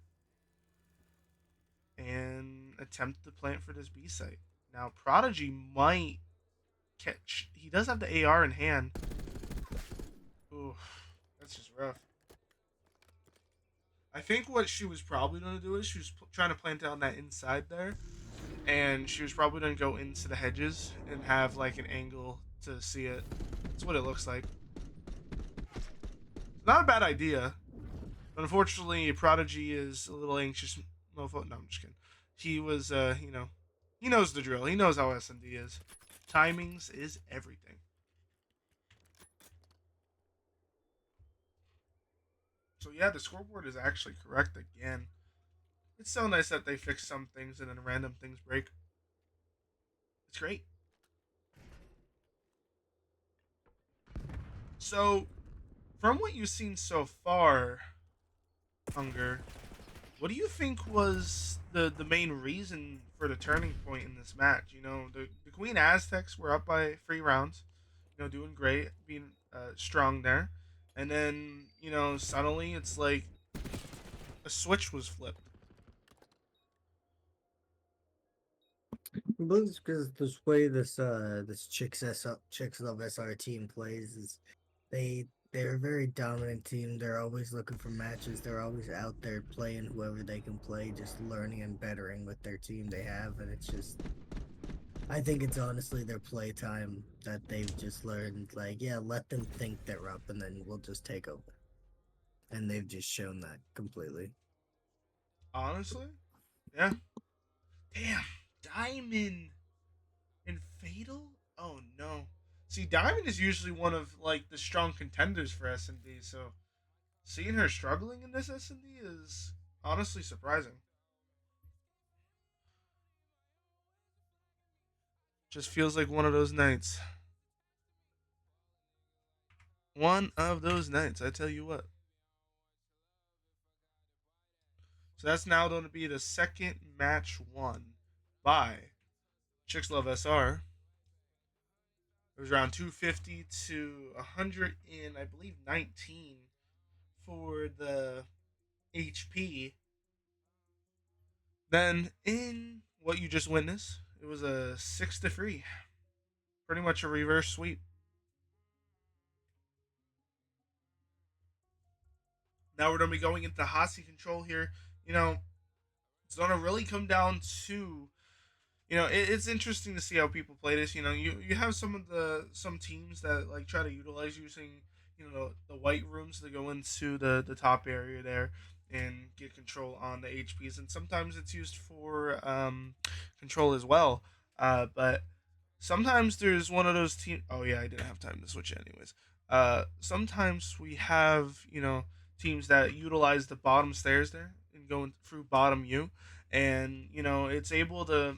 and attempt to plant for this B site. Now, Prodigy might catch. He does have the AR in hand. Ooh, that's just rough. I think what she was probably going to do is she was trying to plant down that inside there. And she was probably going to go into the hedges and have like an angle to see it. That's what it looks like. Not a bad idea. But unfortunately, Prodigy is a little anxious. No, I'm just kidding. He was, he knows the drill. He knows how S&D is. Timings is everything. So yeah, the scoreboard is actually correct again. It's so nice that they fix some things and then random things break. It's great. So, from what you've seen so far, Hunger, what do you think was the main reason for the turning point in this match? You know, the Queen Aztecs were up by 3 rounds, you know, doing great, being strong there. And then, you know, suddenly it's like a switch was flipped. I believe it's because this way this Chicks Love SR team plays is they're a very dominant team. They're always looking for matches. They're always out there playing whoever they can play, just learning and bettering with their team they have, and it's just I think it's honestly their playtime that they've just learned, like, yeah, let them think they're up and then we'll just take over. And they've just shown that completely. Honestly? Yeah. Damn. Diamond and Fatal? Oh no. See, Diamond is usually one of like the strong contenders for S&D, so seeing her struggling in this S&D is honestly surprising. Just feels like one of those nights. One of those nights, I tell you what. So that's now going to be the second match won by Chicks Love SR. It was around 250 to 100 in, I believe, 19 for the HP. Then in what you just witnessed, it was a 6-3. Pretty much a reverse sweep. Now we're going to be going into Hossie control here. You know, it's going to really come down to, it's interesting to see how people play this. You have some teams that like try to utilize using the white rooms to go into the top area there and get control on the HPs, and sometimes it's used for control as well. But sometimes there's one of those teams. Oh yeah, I didn't have time to switch it anyways. Sometimes we have teams that utilize the bottom stairs there and going through bottom U, and it's able to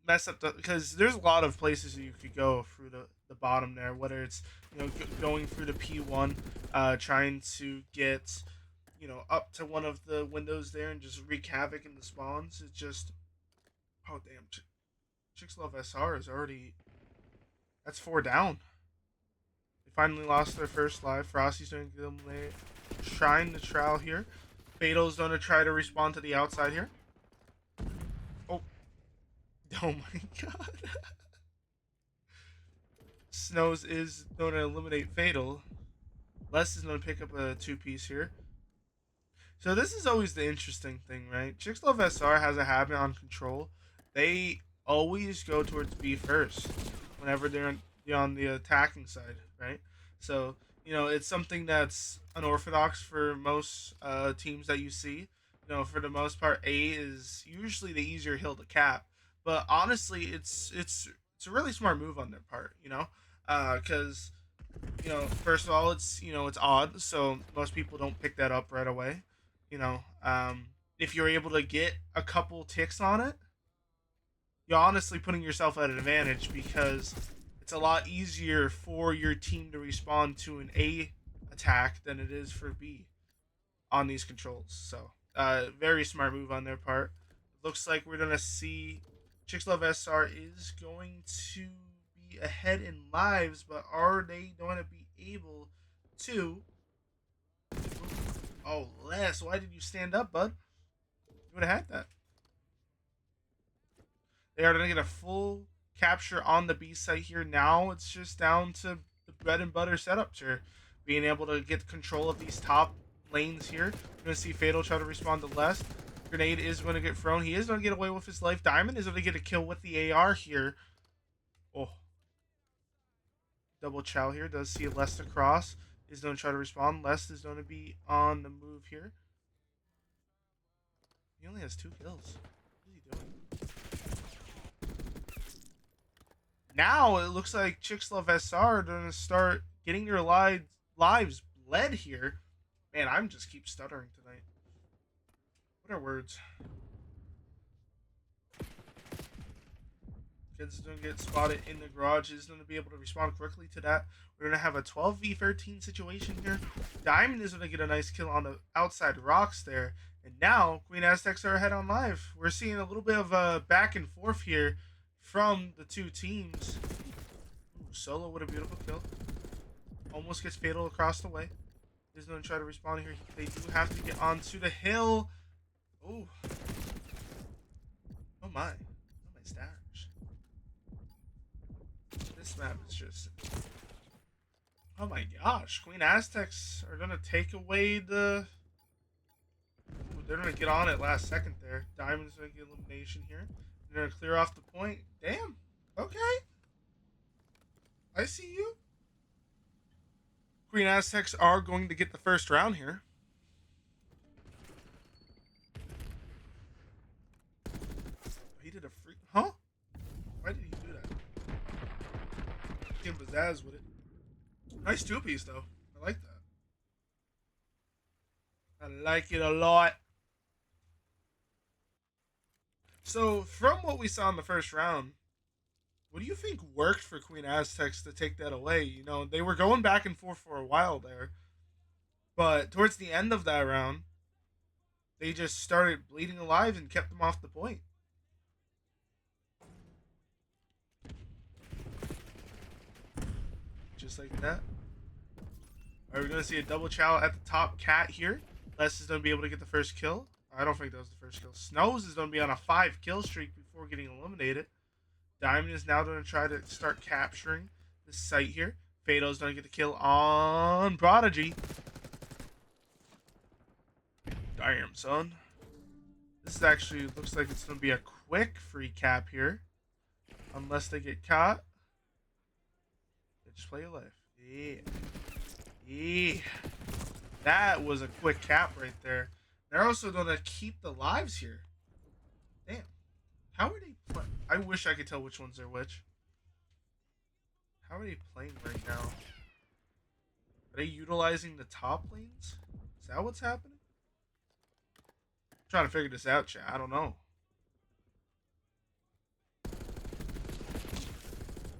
mess up because there's a lot of places that you could go through the bottom there, whether it's going through the P1, trying to get up to one of the windows there and just wreak havoc in the spawns. It's just, oh damn, Chicks Love SR is already, that's 4 down. They finally lost their first life. Frosty's going to give them a shine the trowel here. Fatal's going to try to respond to the outside here. Oh. Oh my god. Snows is going to eliminate Fatal. Les is going to pick up a 2-piece here. So this is always the interesting thing, right? Chicks Love SR has a habit on control. They always go towards B first whenever they're on the attacking side, right? So, it's something that's unorthodox for most teams that you see. For the most part, A is usually the easier hill to cap. But honestly, it's a really smart move on their part, because first of all, it's odd, so most people don't pick that up right away. If you're able to get a couple ticks on it, you're honestly putting yourself at an advantage because it's a lot easier for your team to respond to an A attack than it is for B on these controls. So, very smart move on their part. Looks like we're gonna see Chicks Love SR is going to be ahead in lives, but are they going to be able to? Oh, Les, why did you stand up, bud? You would have had that. They are going to get a full capture on the B site here. Now it's just down to the bread and butter setups here. Being able to get control of these top lanes here. We're going to see Fatal try to respond to Les. Grenade is going to get thrown. He is going to get away with his life. Diamond is going to get a kill with the AR here. Oh. Double chow here. Does see Les across. Is going to try to respond. Les is going to be on the move here. He only has 2 kills. What is he doing? Now it looks like Chicks Love SR are going to start getting their lives bled here. Man, I'm just keep stuttering tonight. What are words? Kids is going to get spotted in the garage. Is going to be able to respond quickly to that. We're going to have a 12v13 situation here. Diamond is going to get a nice kill on the outside rocks there. And now, Queen Aztecs are ahead on live. We're seeing a little bit of a back and forth here from the two teams. Ooh, Solo with a beautiful kill. Almost gets Fatal across the way. He's going to try to respond here. They do have to get onto the hill. Ooh. Oh my. Oh my stars. This map is just... Oh my gosh. Queen Aztecs are going to take away the... Ooh, they're going to get on it last second there. Diamond's going to get elimination here. They're going to clear off the point. Damn. Okay. I see you. Queen Aztecs are going to get the first round here. He did a free... Huh? Why did he do that? Give him pizzazz with it. Nice 2-piece, though. I like that. I like it a lot. So, from what we saw in the first round, what do you think worked for Queen Aztecs to take that away? You know, they were going back and forth for a while there, but towards the end of that round, they just started bleeding alive and kept them off the point. Just like that. Are we going to see a double chow at the top? Cat here. Les is going to be able to get the first kill. I don't think that was the first kill. Snows is going to be on a 5-kill streak before getting eliminated. Diamond is now going to try to start capturing this site here. Fado's going to get the kill on Prodigy. Damn, son. This is actually looks like it's going to be a quick free cap here. Unless they get caught. Just play your life. Yeah. Yeah. That was a quick cap right there. They're also going to keep the lives here. Damn. How are they playing? I wish I could tell which ones are which. How are they playing right now? Are they utilizing the top lanes? Is that what's happening? I'm trying to figure this out, chat. I don't know.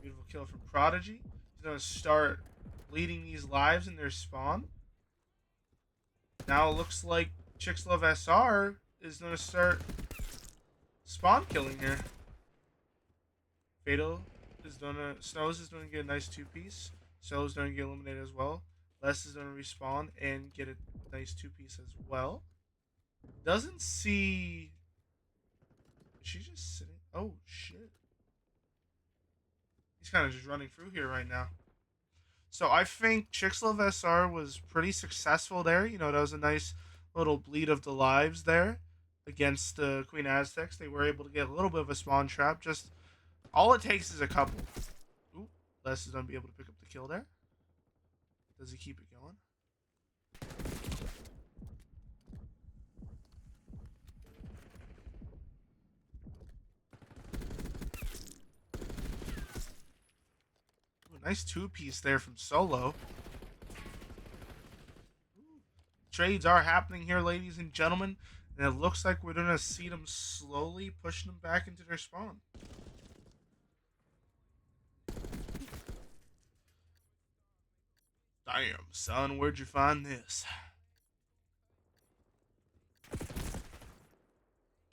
Beautiful kill from Prodigy. He's going to start leading these lives in their spawn. Now it looks like Chixlove SR is going to start spawn killing here. Fatal is going to... Snows is going to get a nice 2-piece. So is going to get eliminated as well. Les is going to respawn and get a nice 2-piece as well. Doesn't see... Is she just sitting? Oh, shit. He's kind of just running through here right now. So I think Chixlove SR was pretty successful there. You know, that was a nice little bleed of the lives there against the Queen Aztecs. They were able to get a little bit of a spawn trap. Just all it takes is a couple. Ooh, Les is going to be able to pick up the kill there. Does he keep it going? Ooh, nice 2-piece there from Solo. Trades are happening here, ladies and gentlemen. And it looks like we're going to see them slowly pushing them back into their spawn. Damn, son, where'd you find this?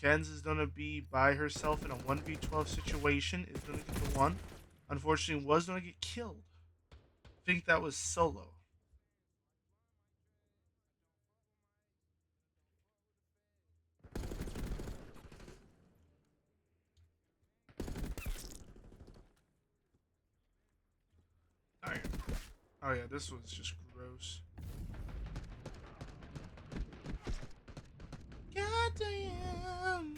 Kenz is going to be by herself in a 1v12 situation. Is going to get the one. Unfortunately, was going to get killed. I think that was Solo. Alright. Oh yeah, this was just gross. God damn.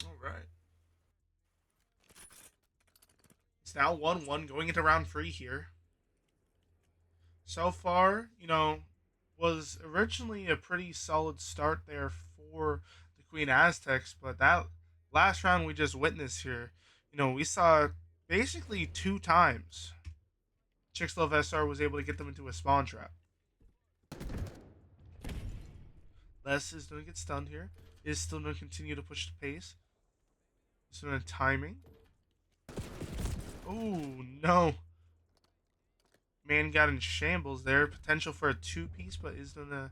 Alright. It's now 1-1 going into round 3 here. So far, you know, was originally a pretty solid start there for the Queen Aztecs, but that last round we just witnessed here, you know, we saw basically 2 times Chixlove SR was able to get them into a spawn trap. Les is going to get stunned here. Is still going to continue to push the pace. He's doing timing. Oh, no. Man got in shambles there. Potential for a 2-piece, but is going to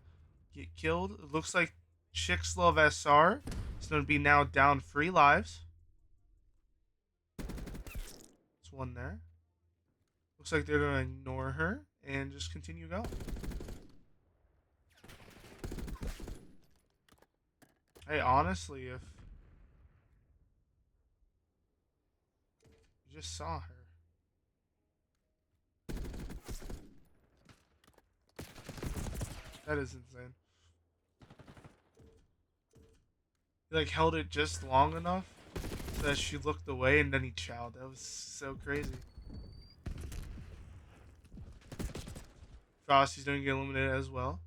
get killed. It looks like Chixlove SR is going to be now down 3 lives. There's one there. Looks like they're going to ignore her and just continue going. Hey, honestly, if you just saw her. That is insane. He like held it just long enough so that she looked away and then he chowed. That was so crazy. Frosty's gonna get eliminated as well.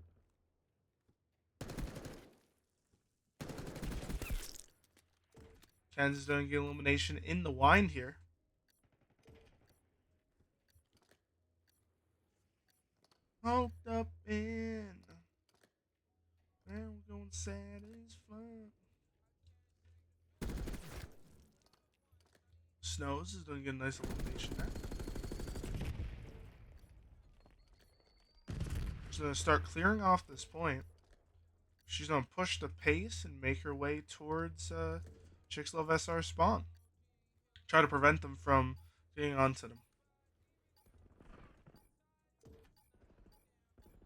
Kansas is gonna get elimination in the wind here. Hoped up in. Snows is doing a nice elimination there. She's going to start clearing off this point. She's going to push the pace and make her way towards Chixlove SR spawn. Try to prevent them from getting onto them.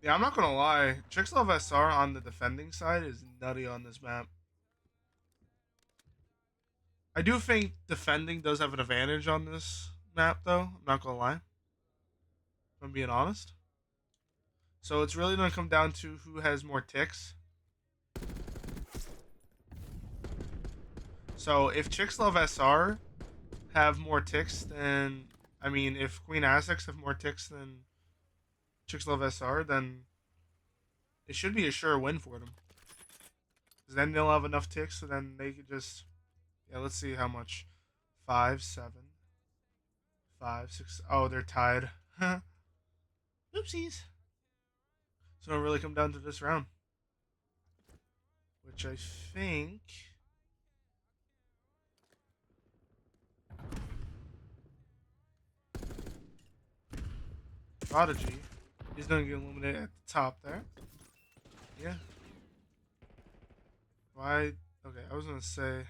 Yeah, I'm not going to lie. Chixlove SR on the defending side is nutty on this map. I do think defending does have an advantage on this map, though. I'm not going to lie. If I'm being honest. So it's really going to come down to who has more ticks. So if Chixlove SR have more ticks than... I mean, if Queen Aztecs have more ticks than Chixlove SR, then it should be a sure win for them. Because then they'll have enough ticks, so then they could just... Yeah, let's see how much. 5, 7, 5, 6... Oh, they're tied. Oopsies. So it'll really come down to this round. Which I think... Prodigy is going to get eliminated at the top there. Yeah. Why? Okay, I was going to say...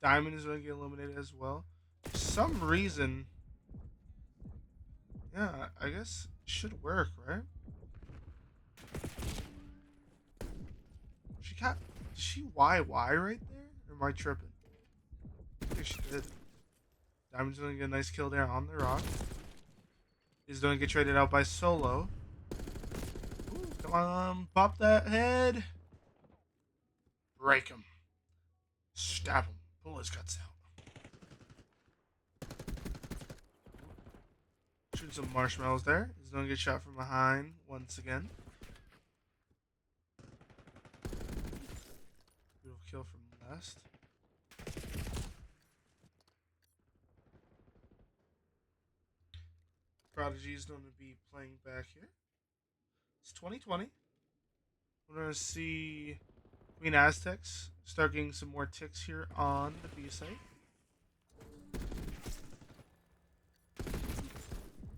Diamond is going to get eliminated as well. For some reason... Yeah, I guess it should work, right? She got... Did she YY right there? Or am I tripping? I think she did. Diamond's going to get a nice kill there on the rock. He's going to get traded out by Solo. Ooh, come on, pop that head. Break him. Stab him. Pull his guts out. Shoot some marshmallows there. He's going to get shot from behind once again. Beautiful kill from Last. Prodigy is going to be playing back here. It's 2020. We're going to see Queen Aztecs start getting some more ticks here on the B side.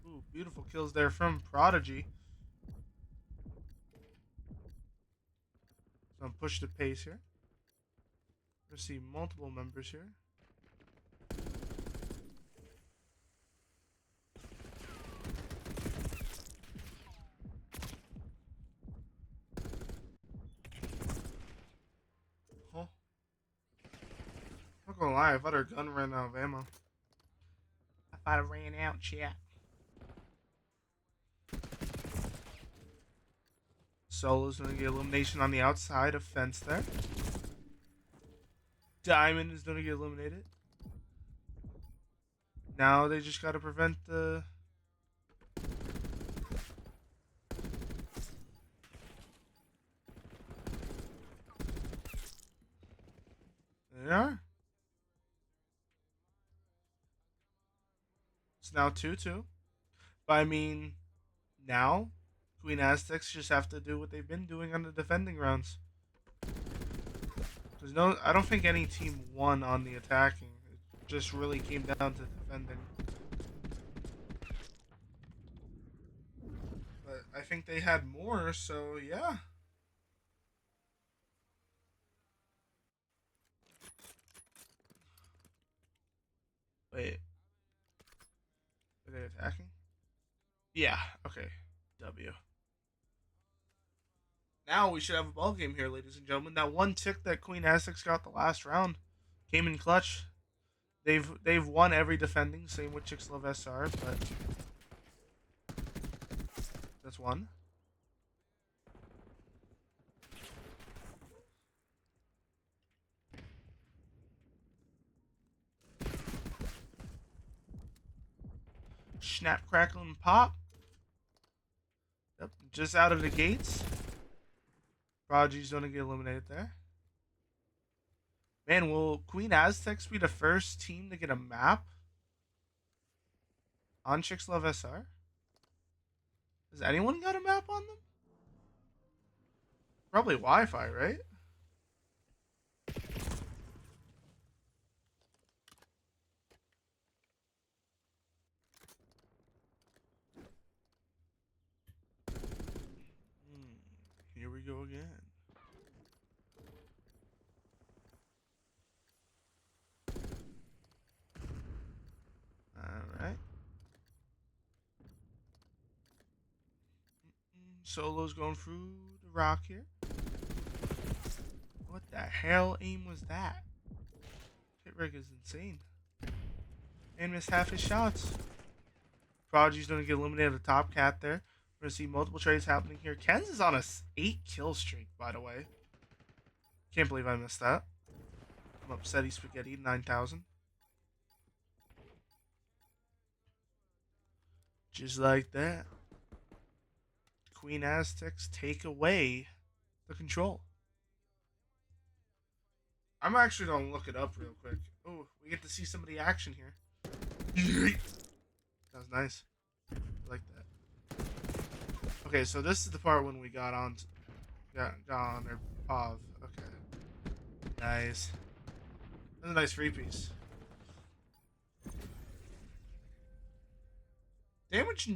Ooh, beautiful kills there from Prodigy. So I'm push the pace here. We're going to see multiple members here. Not gonna lie, I thought her gun ran out of ammo. I thought it ran out, chat. Solo's gonna get elimination on the outside of fence there. Diamond is gonna get eliminated. Now they just gotta prevent the... There they are. It's now 2-2. But I mean, now Queen Aztecs just have to do what they've been doing on the defending rounds. There's no, I don't think any team won on the attacking. It just really came down to defending. But I think they had more, so yeah. Wait. Are they attacking? Yeah, okay. W. Now we should have a ball game here, ladies and gentlemen. That one tick that Queen Aztecs got the last round came in clutch. They've won every defending, same with Chixlove SR, but that's one. Snap, crackle, and pop. Yep, just out of the gates. Prodigy's gonna get eliminated there. Man, will Queen Aztecs be the first team to get a map on Chixlove SR? Has anyone got a map on them? Probably Wi-Fi, right? go again. All right. Solo's going through the rock here. What the hell aim was that? Hit rig is insane. And missed half his shots. Prodigy's going to get eliminated at the top cat there. We're going to see multiple trades happening here. Ken's is on a 8 kill streak, by the way. Can't believe I missed that. I'm upsetty spaghetti, 9,000. Just like that. Queen Aztecs take away the control. I'm actually going to look it up real quick. Oh, we get to see some of the action here. That was nice. I like that. Okay, so this is the part when we got on or Pav. Okay. Nice. That's a nice free piece. Damage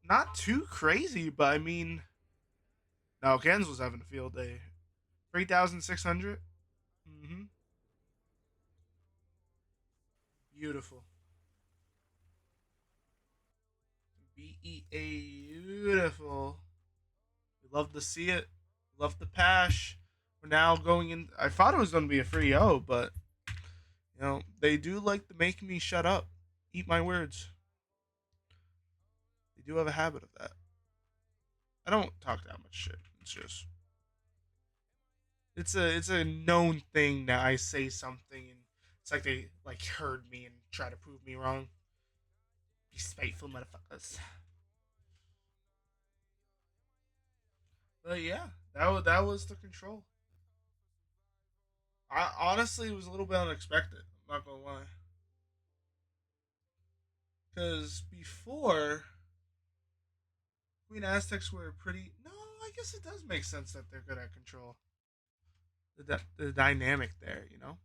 not too crazy, but I mean, no, Ken's was having a field day. 3,600. Mm-hmm. Beautiful. Beautiful. We love to see it. Love the pash. We're now going in. I thought it was going to be a free O, but you know they do like to make me shut up, eat my words. They do have a habit of that. I don't talk that much shit. It's just it's a known thing that I say something and it's like they like heard me and try to prove me wrong. You spiteful motherfuckers. But yeah, that was the control. I honestly it was a little bit unexpected. I'm not gonna lie. Because before Queen Aztecs were pretty. No, I guess it does make sense that they're good at control. The dynamic there, you know.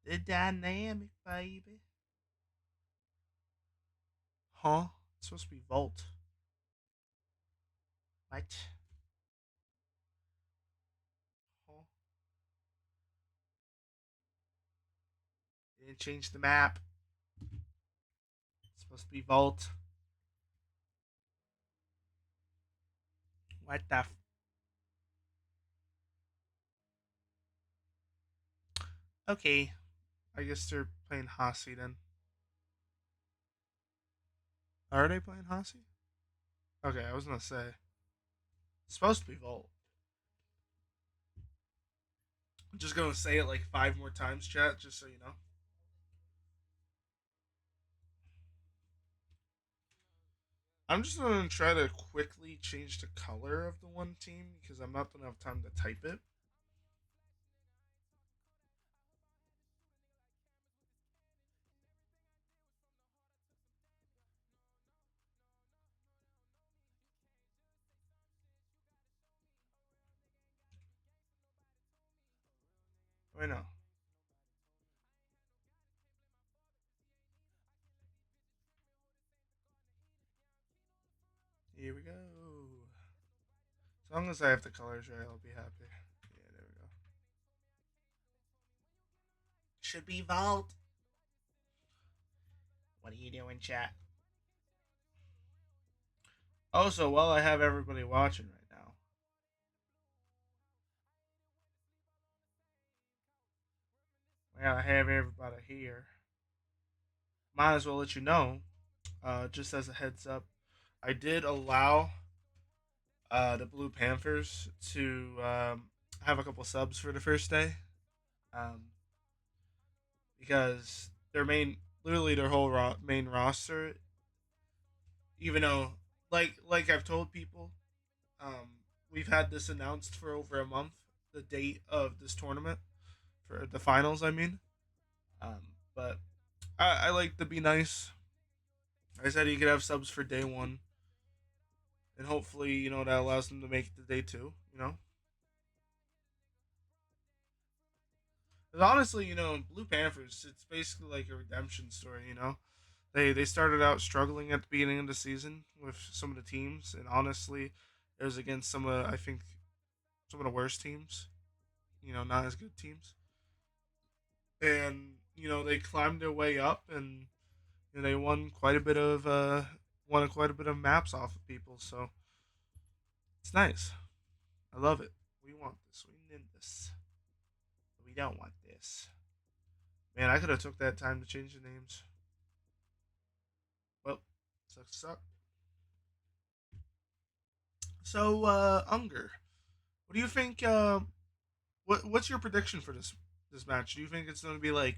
The dynamic, baby. Huh? It's supposed to be Volt. What? Huh? They didn't change the map. It's supposed to be Volt. What the? Okay. I guess they're playing Hasi then. Are they playing Hasi? Okay, I was gonna say. It's supposed to be Volt. I'm just gonna say it like 5 more times, chat, just so you know. I'm just gonna try to quickly change the color of the one team because I'm not gonna have time to type it. Right now. Here we go. As long as I have the colors right, I'll be happy. Yeah, there we go. Should be Vault. What are you doing, chat? Also, while I have everybody watching right now, while I have everybody here, might as well let you know, just as a heads up, I did allow the Blue Panthers to have a couple subs for the first day. Um, because their main, literally their whole main roster, even though, like I've told people, we've had this announced for over a month, the date of this tournament for the finals. I mean, but I like to be nice. I said you could have subs for day one, and hopefully, you know, that allows them to make it to day two. You know, because honestly, you know, Blue Panthers, it's basically like a redemption story. You know, they started out struggling at the beginning of the season with some of the teams, and honestly, It was against some of, I think, some of the worst teams. You know, not as good teams. And you know, they climbed their way up, and you know, they won quite a bit of maps off of people. So it's nice. I love it. We want this. We need this. We don't want this. Man, I could have took that time to change the names. Well, sucks to suck. So, Unger, what do you think? What's your prediction for this match? Do you think it's going to be like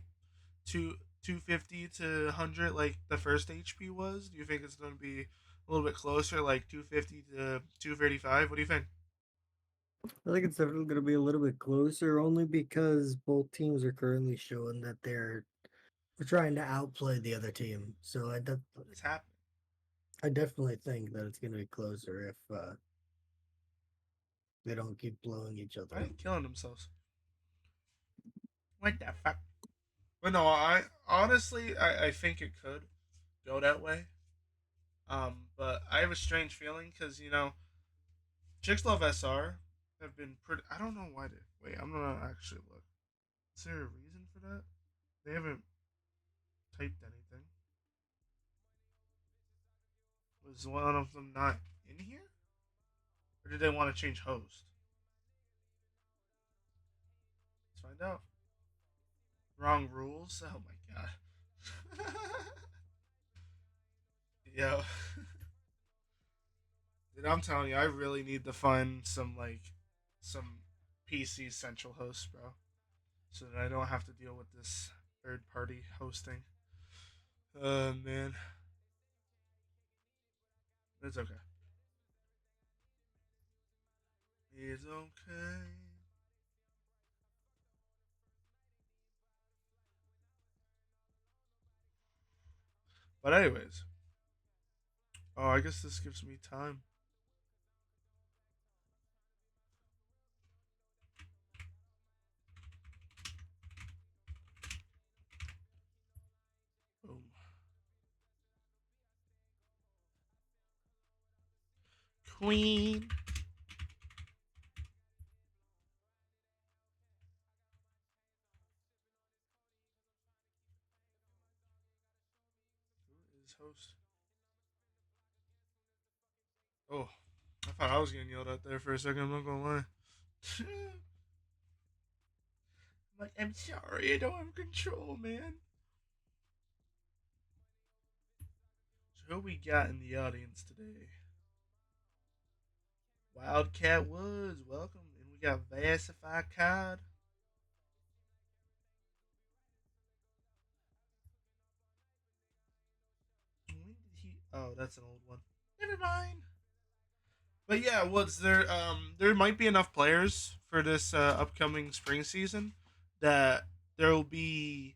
250 to 100 like the first HP was? Do you think it's going to be a little bit closer, like 250 to 235? What do you think? I think it's definitely going to be a little bit closer, only because both teams are currently showing that they're trying to outplay the other team. So What is happening? I definitely think that it's going to be closer if they don't keep blowing each Why are other up. they killing themselves? What the fuck? But no, I honestly, I think it could go that way. But I have a strange feeling because you know, Chicks Love SR have been pretty. I don't know why. Wait, I'm gonna actually look. Is there a reason for that? They haven't typed anything. Was one of them not in here, or did they want to change host? Let's find out. Wrong rules. Oh my god. Yo, dude, I'm telling you, I really need to find some PC central hosts, bro, so that I don't have to deal with this third party hosting. Man, it's okay. It's okay. But anyways, oh, I guess this gives me time. Boom. Queen. Who is host? Oh, I thought I was getting yelled at there for a second. I'm not gonna lie. Like, I'm sorry, I don't have control, man. So who we got in the audience today? Wildcat Woods, welcome. And we got Vasify Cod. When did he? Oh, that's an old one. Never mind. But yeah, Woods, there might be enough players for this upcoming spring season that there will be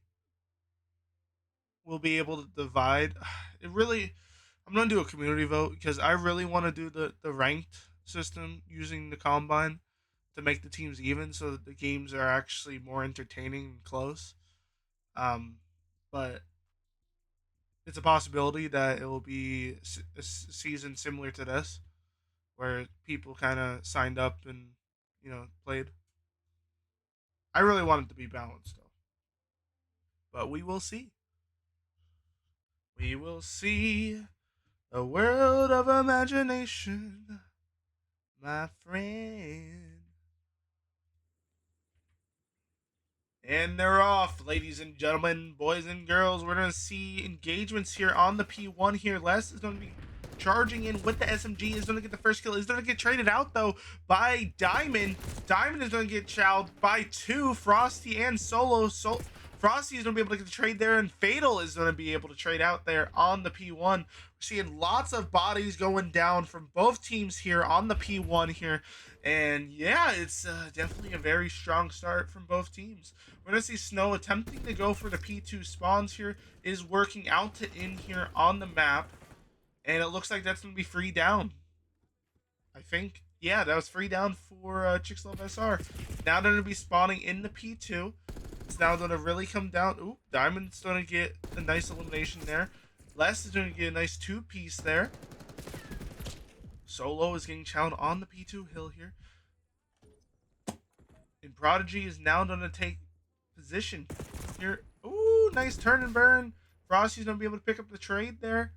able to divide. It really, I'm gonna do a community vote because I really want to do the ranked system using the combine to make the teams even, so that the games are actually more entertaining and close. Um, but it's a possibility that it will be a season similar to this, where people kind of signed up and you know played. I really want it to be balanced though, but we will see. We will see a world of imagination, my friend. And they're off, ladies and gentlemen, boys and girls. We're going to see engagements here on the P1 here. Les is going to be charging in with the SMG. Is going to get the first kill. Is going to get traded out, though, by Diamond. Diamond is going to get chowed by two, Frosty and Solo. Frosty is going to be able to get the trade there, and Fatal is going to be able to trade out there on the P1. We're seeing lots of bodies going down from both teams here on the P1 here. And yeah, it's definitely a very strong start from both teams. We're going to see Snow attempting to go for the P2 spawns here. Is working out to in here on the map. And it looks like that's going to be free down. I think. Yeah, that was free down for Chicks Love SR. Now they're going to be spawning in the P2. It's now going to really come down. Ooh, Diamond's going to get a nice elimination there. Les is going to get a nice two-piece there. Solo is getting chowed on the P2 hill here. And Prodigy is now going to take position here. Ooh, nice turn and burn. Frosty's going to be able to pick up the trade there.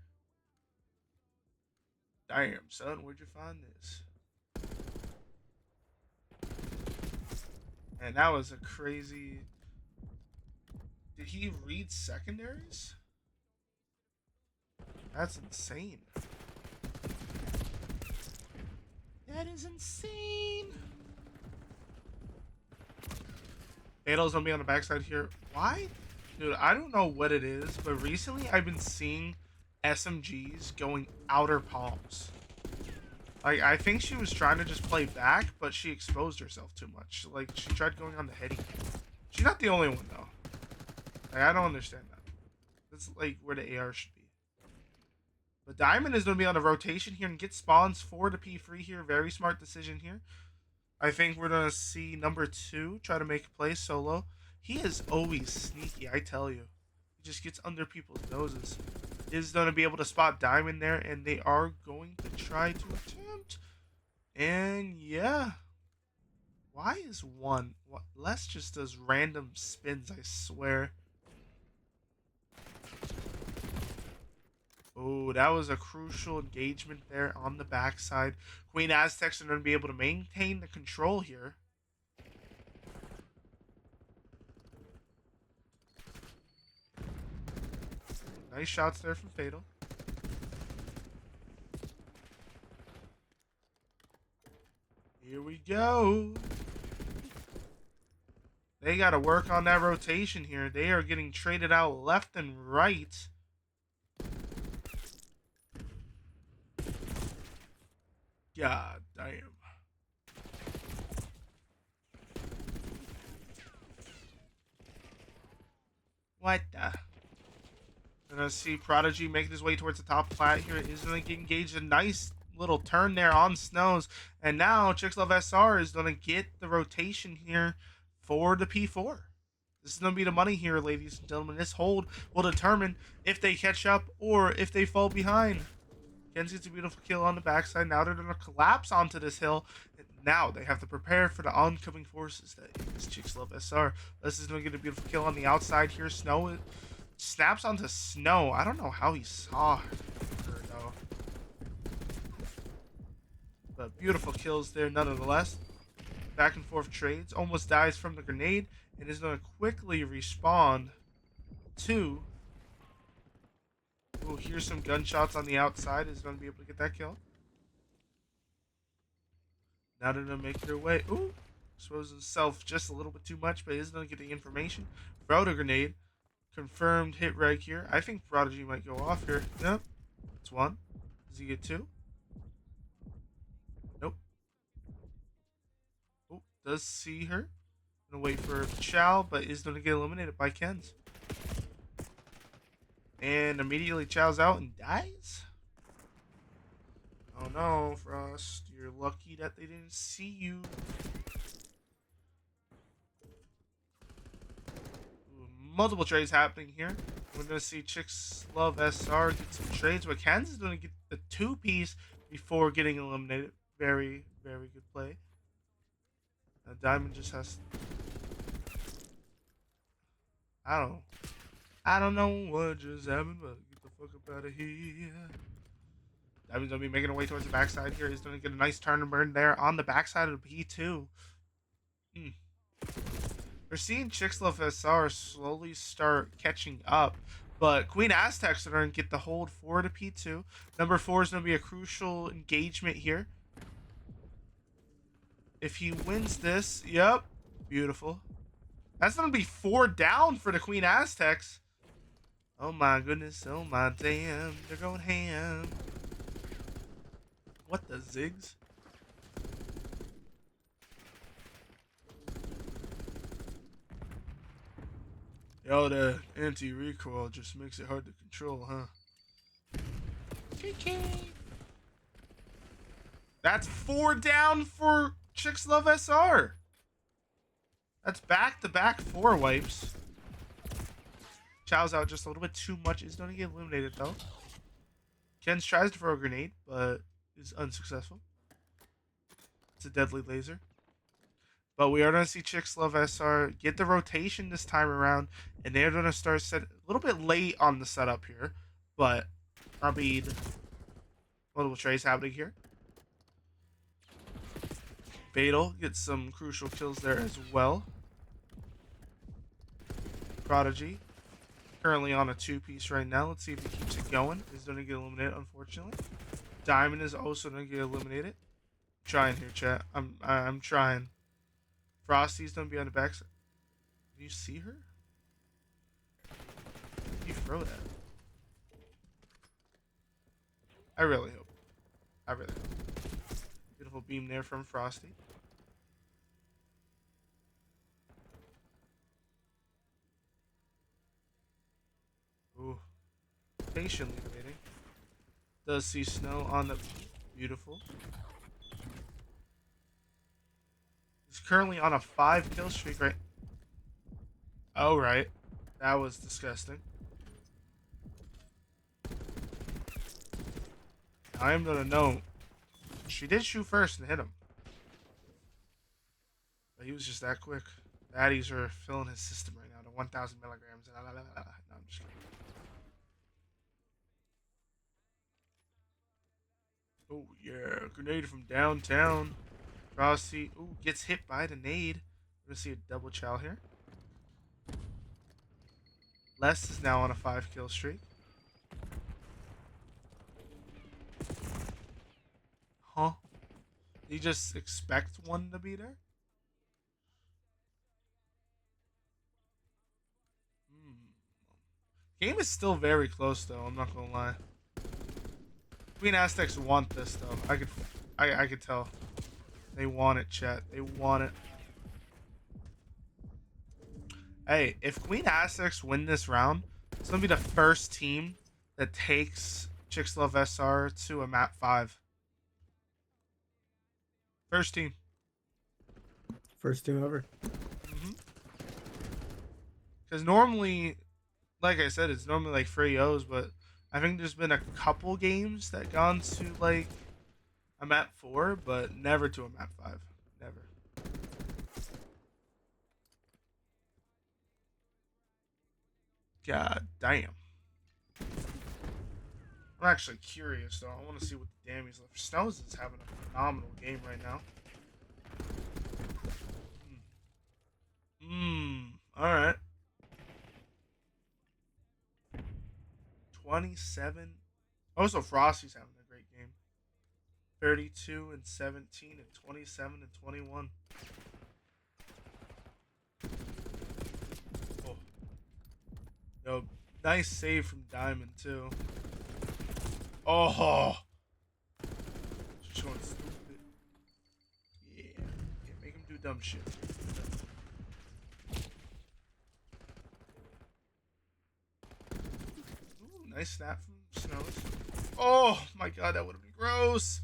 Damn, son, where'd you find this? And that was a crazy... Did he read secondaries? That's insane. That is insane. Fatal's gonna be on the backside here. Why? Dude, I don't know what it is, but recently I've been seeing SMGs going outer palms. Like, I think she was trying to just play back, but she exposed herself too much. Like, she tried going on the heady. She's not the only one, though. Like, I don't understand that. That's, like, where the AR should be. But Diamond is going to be on a rotation here and get spawns for the P3 here. Very smart decision here. I think we're going to see number 2 try to make a play solo. He is always sneaky, I tell you. He just gets under people's noses. Is going to be able to spot Diamond there, and they are going to try to attempt. And yeah. Why is one? Les just does random spins, I swear. Oh, that was a crucial engagement there on the backside. Queen Aztecs are going to be able to maintain the control here. Nice shots there from Fatal. Here we go. They got to work on that rotation here. They are getting traded out left and right. God damn. What the? Gonna see Prodigy making his way towards the top plat here. Is gonna get engaged. A nice little turn there on Snows. And now Chicks Love SR is gonna get the rotation here for the P4. This is gonna be the money here, ladies and gentlemen. This hold will determine if they catch up or if they fall behind. Ken's gets a beautiful kill on the backside. Now they're going to collapse onto this hill. And now they have to prepare for the oncoming forces that is Chicks Love SR. This is going to get a beautiful kill on the outside here. Snow snaps onto Snow. I don't know how he saw her, though. But beautiful kills there nonetheless. Back and forth trades. Almost dies from the grenade. And is going to quickly respawn to... Ooh, here's some gunshots on the outside. Is going to be able to get that kill. Now they're going to make their way. Ooh, exposes himself just a little bit too much, but is going to get the information. Throw the grenade. Confirmed hit reg here. I think Prodigy might go off here. Nope. It's one. Does he get two? Nope. Oh, does see her. Gonna wait for Chow, but is going to get eliminated by Ken's. And immediately Chow's out and dies? Oh no, Frost. You're lucky that they didn't see you. Ooh, multiple trades happening here. We're going to see Chicks Love SR get some trades, but Kansas is going to get the 2-piece before getting eliminated. Very, very good play. Diamond just has... I don't know what just happened, but get the fuck up out of here. Diamond's gonna be making her way towards the backside here. He's gonna get a nice turn and burn there on the backside of the P2. We're seeing Chicks Love SR slowly start catching up, but Queen Aztecs are gonna get the hold for the P2. Number 4 is gonna be a crucial engagement here. If he wins this, yep, beautiful. That's gonna be 4 down for the Queen Aztecs. Oh my goodness, oh my damn, they're going ham. What the zigs? Yo, the anti-recoil just makes it hard to control, huh? That's 4 down for Chicks Love SR. That's back-to-back 4 wipes. Chow's out just a little bit too much. He's going to get eliminated, though. Kens tries to throw a grenade, but is unsuccessful. It's a deadly laser. But we are going to see Chicks Love SR get the rotation this time around, and they're going to start set a little bit late on the setup here, but I mean, multiple trades happening here. Fatal gets some crucial kills there as well. Prodigy currently on a 2-piece right now. Let's see if he keeps it going. He's going to get eliminated, unfortunately. Diamond is also going to get eliminated. I'm trying here, chat. I'm trying. Frosty's going to be on the backside. Do you see her? You throw that. I really hope. I really hope. Beautiful beam there from Frosty. Ooh. Patiently waiting. Does see Snow on the... Beautiful. He's currently on a 5-kill streak, right? Oh, right. That was disgusting. I am gonna know. She did shoot first and hit him. But he was just that quick. Baddies are filling his system right now to 1,000 milligrams. No, I'm just kidding. Oh, yeah. Grenade from downtown. Frosty. Ooh, gets hit by the nade. We're gonna see a double chow here. Les is now on a 5-kill streak. Huh? Did you just expect one to be there? Game is still very close, though. I'm not gonna lie. Queen Aztecs want this, though. I could tell. They want it, chat. They want it. Hey, if Queen Aztecs win this round, it's gonna be the first team that takes Chicks Love SR to a map 5. First team. First team ever. Because normally, like I said, it's normally like free O's, but I think there's been a couple games that gone to like a map 4, but never to a map 5. Never. God damn. I'm actually curious though. I want to see what the damage left. Snows is having a phenomenal game right now. Alright. 27. Oh, so Frosty's having a great game. 32 and 17 and 27 and 21. Oh. Yo, nice save from Diamond too. Oh. Just going stupid. Yeah. Make him do dumb shit. Ooh, nice snap from Snows. Oh my god, that would have been gross.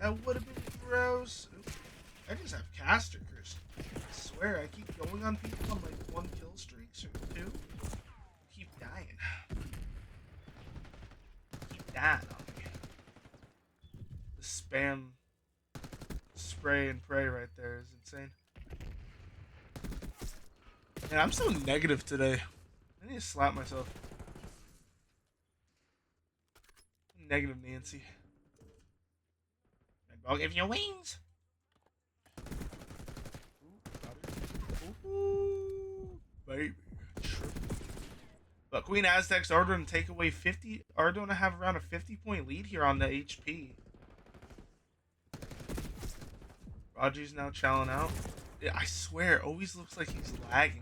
That would have been gross. Ooh, I just have caster curse. I swear, I keep going on people on like 1-kill streaks or 2. Keep dying. Keep dying on me. The spam spray and pray right there is insane. Man, I'm so negative today. I need to slap myself. Negative Nancy. I'll give you wings. Ooh, baby. But Queen Aztecs are going to take away 50. Are going to have around a 50-point lead here on the HP. Raji's now chowing out. Yeah, I swear, it always looks like he's lagging.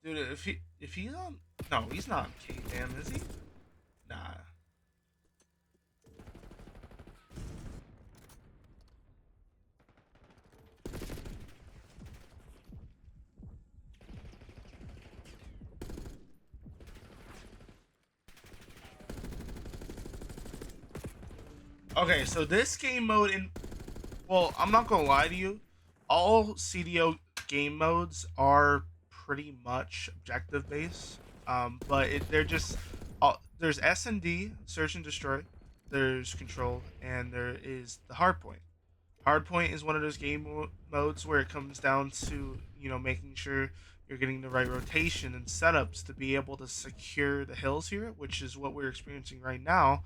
Dude, if he's on... No, he's not on K-Dam, is he? Nah. Okay, so this game mode in... Well, I'm not gonna lie to you. All CDO game modes are pretty much objective based. They're just there's S&D, search and destroy, there's control, and there is the hard point. Hardpoint is one of those modes where it comes down to making sure you're getting the right rotation and setups to be able to secure the hills here, which is what we're experiencing right now.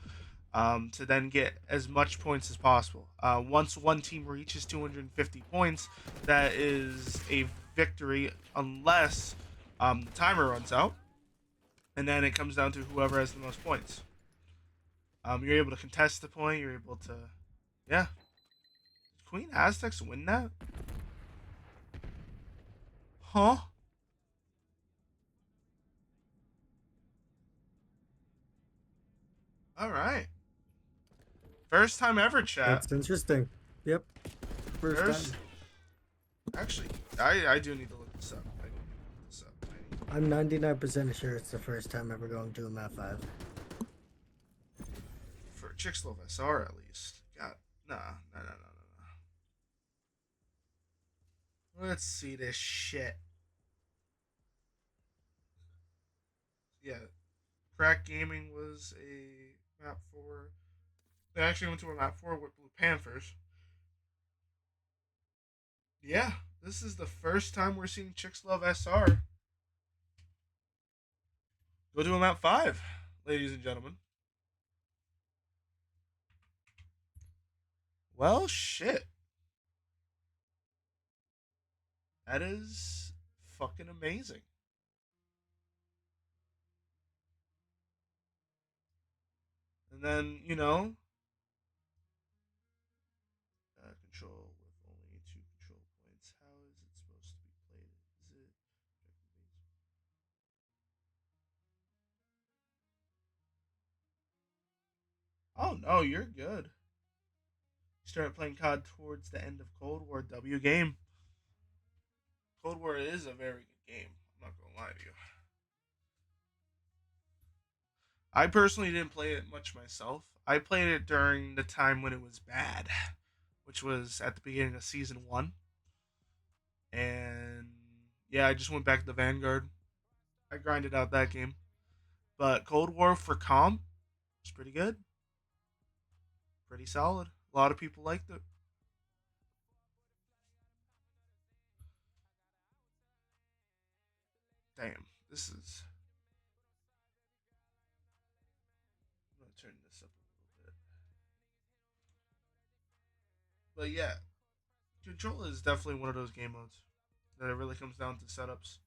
To then get as much points as possible. Once one team reaches 250 points, that is a victory unless the timer runs out, and then it comes down to whoever has the most points. You're able to contest the point. You're able to, yeah. Queen Aztecs win that? Huh? All right. First time ever, chat. That's interesting. Yep, first time. First, actually, I do need to look this up. I need to look this up. I'm 99% sure it's the first time ever going to a map 5. For Chicxlove SR at least. God, nah. Let's see this shit. Yeah, Crack Gaming was a map 4. They actually went to a map 4 with Blue Panthers. Yeah, this is the first time we're seeing Chicxlove SR go to a map 5, ladies and gentlemen. Well, shit. That is fucking amazing. And then, control with only 2 control points. How is it supposed to be played? Is it. Oh, no, you're good. You started playing COD towards the end of Cold War W game. Cold War is a very good game. I'm not going to lie to you. I personally didn't play it much myself. I played it during the time when it was bad, which was at the beginning of season 1. And yeah, I just went back to the Vanguard. I grinded out that game. But Cold War for comp was pretty good. Pretty solid. A lot of people liked it. Damn, this is. I'm gonna turn this up a little bit. But yeah, Control is definitely one of those game modes that it really comes down to setups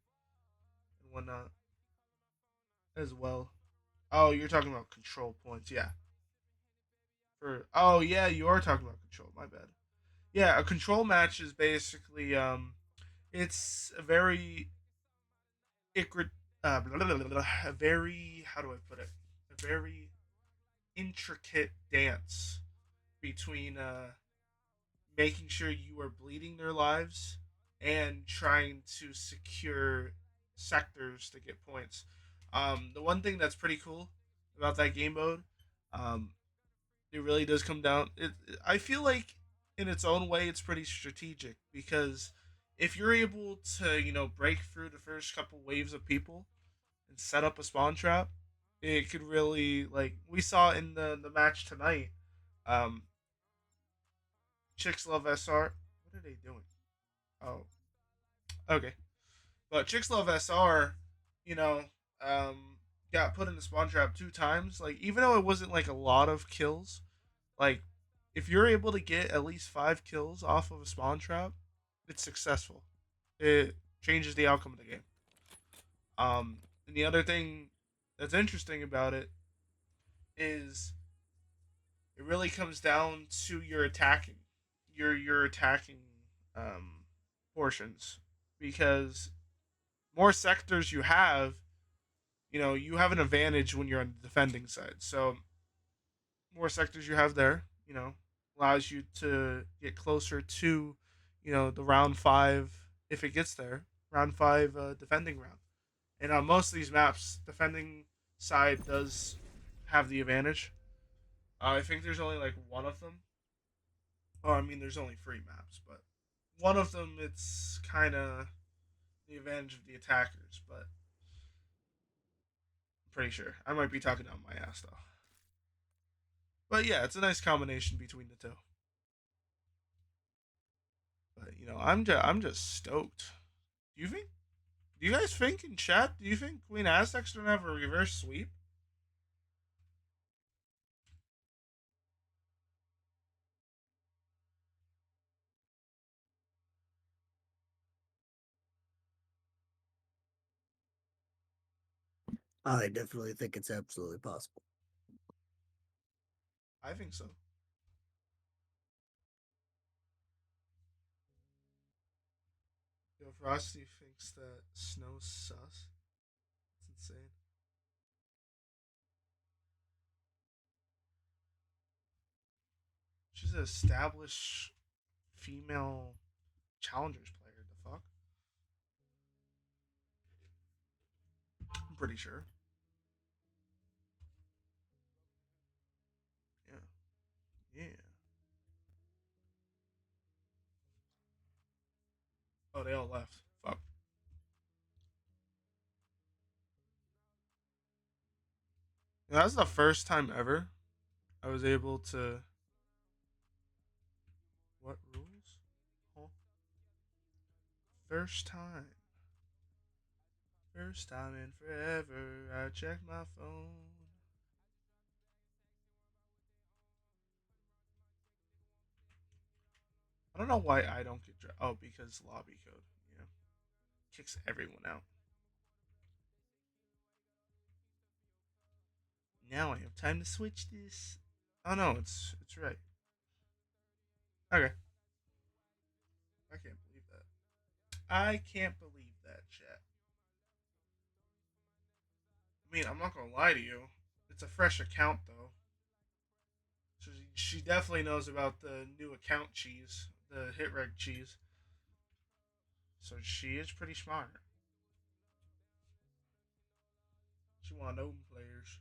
and whatnot as well. Oh, you're talking about control points, yeah. Yeah, you are talking about control. My bad. Yeah, a control match is basically it's a very a very, how do I put it? A very intricate dance between making sure you are bleeding their lives and trying to secure sectors to get points. The one thing that's pretty cool about that game mode, um, it really does come down. I feel like in its own way, it's pretty strategic because if you're able to, break through the first couple waves of people and set up a spawn trap, it could really, like we saw in the match tonight. Um, Chicks Love SR. What are they doing? Oh, okay. But Chicks Love SR, you know, um, got put in the spawn trap 2 times. Like, even though it wasn't like a lot of kills, like if you're able to get at least 5 kills off of a spawn trap, it's successful. It changes the outcome of the game. And the other thing that's interesting about it is it really comes down to your attacking, your attacking um, portions, because more sectors you have an advantage when you're on the defending side. So more sectors you have there, allows you to get closer to, the round 5 if it gets there. Round 5 defending round. And on most of these maps, defending side does have the advantage. I think there's only like one of them. Oh, I mean, there's only 3 maps, but one of them it's kind of the advantage of the attackers. But Pretty sure. I might be talking out my ass though. But yeah, it's a nice combination between the two. But I'm just stoked. Do you think? Do you guys think in chat? Do you think Queen Aztecs don't have a reverse sweep? I definitely think it's absolutely possible. I think so. Yo, Frosty thinks that Snow's sus. It's insane. She's an established female challengers player. The fuck? I'm pretty sure. Yeah. Yeah. Oh, they all left. Fuck. Yeah, that's the first time ever I was able to. What rules? Huh? First time. First time in forever. I checked my phone. I don't know why I don't get. Oh, because lobby code. Yeah. Kicks everyone out. Now I have time to switch this. Oh no, it's right. Okay. I can't believe that. I can't believe that, chat. I mean, I'm not gonna lie to you. It's a fresh account though. So she definitely knows about the new account cheese, the hit reg cheese. So she is pretty smart. She want open players.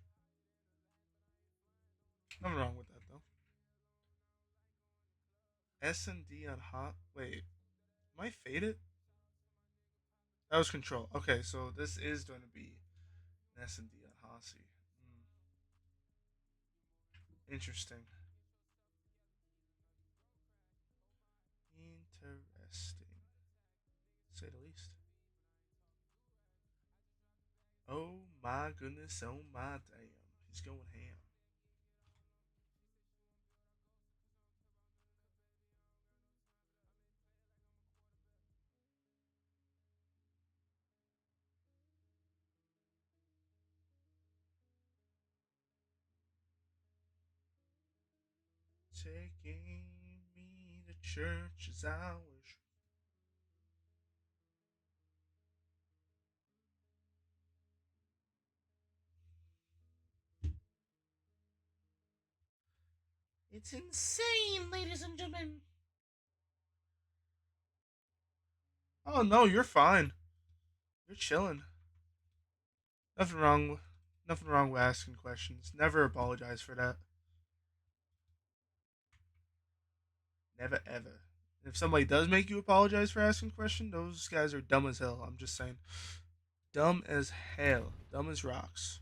Nothing wrong with that though. S and D on hot. Wait, am I faded? That was control. Okay, so this is going to be an S and D on Hossie. Interesting. Interesting. To say the least. Oh my goodness. Oh my damn. He's going ham. Taking me to church as I wish. It's insane, ladies and gentlemen. Oh no, you're fine. You're chilling. Nothing wrong. Nothing wrong with asking questions. Never apologize for that. Never ever. If somebody does make you apologize for asking a question, those guys are dumb as hell. I'm just saying. Dumb as hell. Dumb as rocks.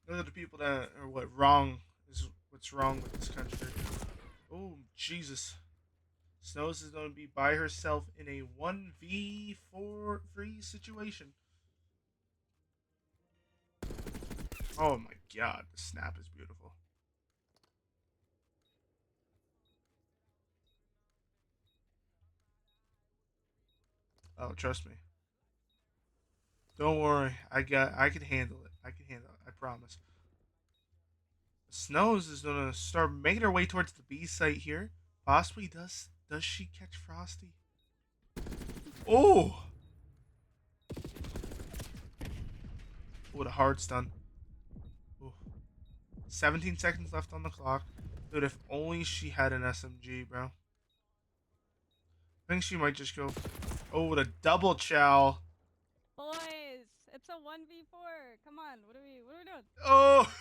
Those are the people that are what wrong is what's wrong with this country. Oh Jesus. Snows is gonna be by herself in a 1v4 free situation. Oh my god, the snap is beautiful. Oh, trust me. Don't worry. I can handle it. I can handle it. I promise. Snows is gonna start making her way towards the B site here. Possibly does she catch Frosty? Oh! What a hard stun. Ooh. 17 seconds left on the clock. Dude, if only she had an SMG, bro. I think she might just go. Oh, the double chow. Boys, it's a 1v4. Come on, what are we doing? Oh!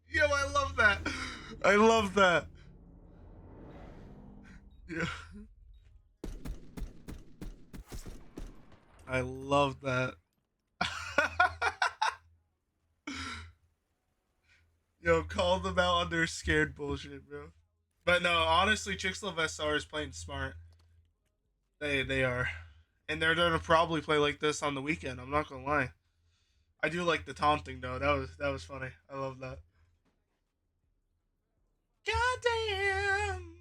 Yo, I love that. I love that. Yeah. I love that. Yo, call them out on their scared bullshit, bro. But no, honestly, Chixlove SR is playing smart. They are, and they're gonna probably play like this on the weekend. I'm not gonna lie. I do like the taunting though. That was funny. I love that. Goddamn.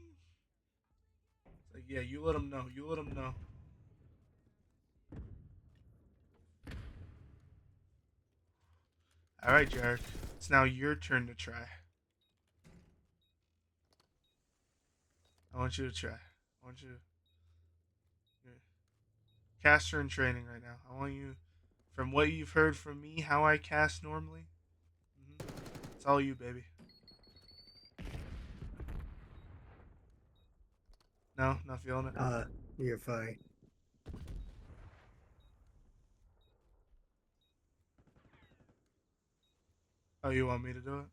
Like, yeah, you let them know. You let them know. All right, Jarek. It's now your turn to try. I want you to try. I want you to. Caster in training right now. I want you, from what you've heard from me, how I cast normally. It's all you, baby. No, not feeling it. You're fine. Oh, you want me to do it?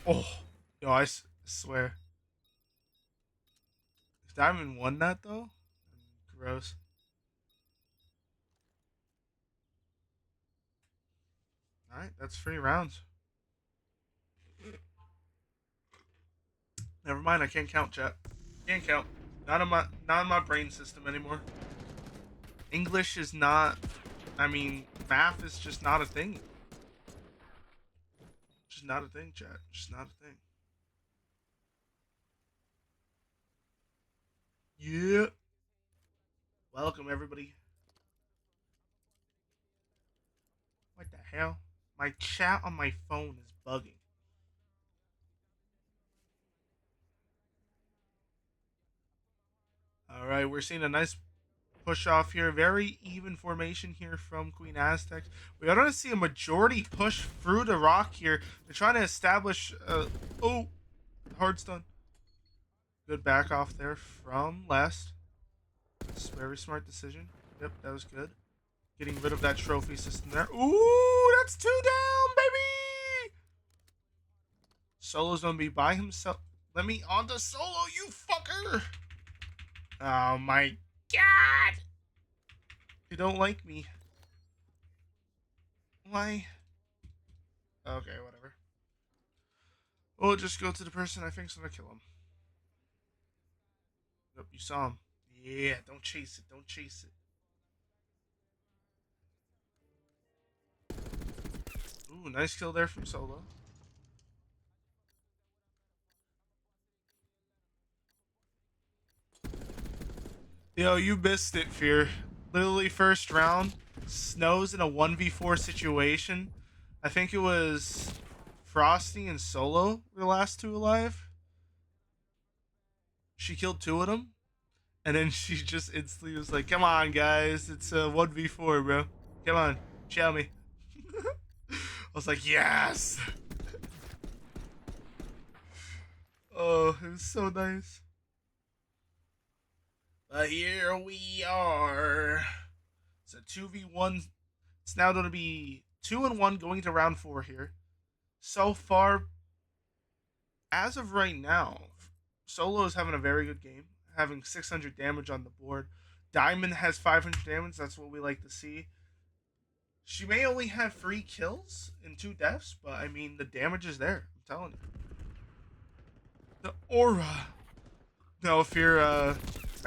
Oh, yo, swear. If Diamond won that though, gross. All right, that's 3 rounds. Never mind, I can't count, chat. Can't count. Not in my brain system anymore. English is not. I mean, math is just not a thing. Just not a thing, chat. Just not a thing. Yeah. Welcome everybody. What the hell? My chat on my phone is bugging. All right, we're seeing a nice push off here. Very even formation here from Queen Aztecs. We are going to see a majority push through the rock here. They're trying to establish. Oh, hard stun. Good back off there from Lest. It's a very smart decision. Yep, that was good. Getting rid of that trophy system there. Ooh, that's 2 down, baby. Solo's gonna be by himself. Let me on the Solo, you fucker. Oh my god. You don't like me. Why? Okay, whatever. We'll just go to the person I think's gonna kill him. Yep, you saw him. Yeah, don't chase it. Don't chase it. Ooh, nice kill there from Solo. Yo, you missed it, Fear. Literally first round, Snow's in a 1v4 situation. I think it was Frosty and Solo were the last 2 alive. She killed 2 of them. And then she just instantly was like, come on, guys. It's a 1v4, bro. Come on. Chow me. I was like, yes. Oh, it was so nice. But here we are. It's a 2v1. It's now going to be 2-1 going to round 4 here. So far, as of right now, Solo is having a very good game, having 600 damage on the board. Diamond has 500 damage. That's what we like to see. She may only have 3 kills and 2 deaths, but I mean, the damage is there. I'm telling you. The aura. No, if you're, I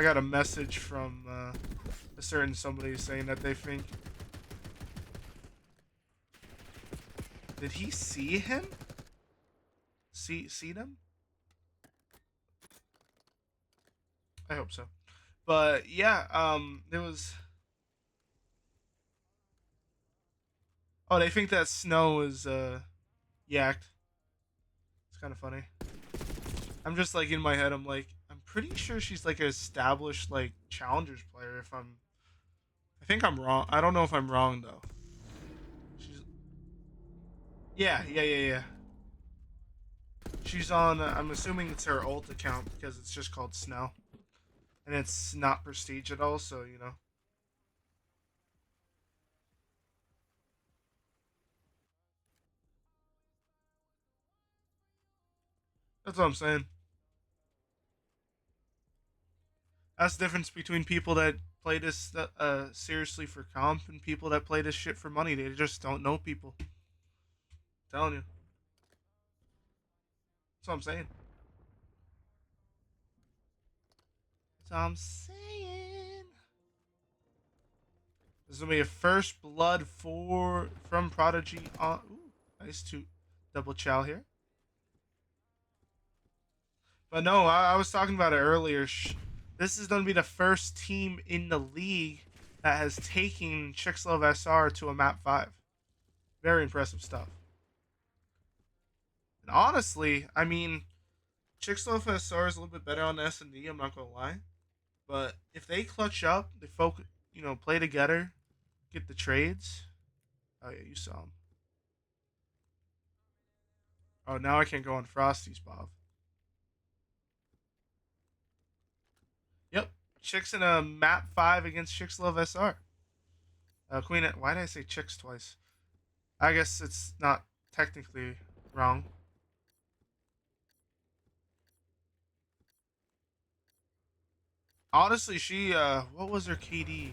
got a message from a certain somebody saying that they think. Did he see him? See them? I hope so. But yeah, there was. Oh, they think that Snow is yacked. It's kind of funny. I'm just like in my head. I'm like, I'm pretty sure she's like an established like challengers player. I think I'm wrong. I don't know if I'm wrong though. She's. Yeah. She's on. I'm assuming it's her ult account because it's just called Snow, and it's not prestige at all. So you know. That's what I'm saying. That's the difference between people that play this seriously for comp, and people that play this shit for money, they just don't know people. I'm telling you. That's what I'm saying. That's what I'm saying. This is gonna be a first blood from Prodigy on. Ooh, nice to double chow here. But no, I was talking about it earlier. This is going to be the first team in the league that has taken Chixlove SR to a map 5. Very impressive stuff. And honestly, I mean, Chixlove SR is a little bit better on the S&D, I'm not going to lie. But if they clutch up, they focus, play together, get the trades. Oh, yeah, you saw them. Oh, now I can't go on Frosty's, Bob. Yep. Chicks in a map 5 against Chixlove SR. Queen, why did I say Chicks twice? I guess it's not technically wrong. Honestly, she, what was her KD?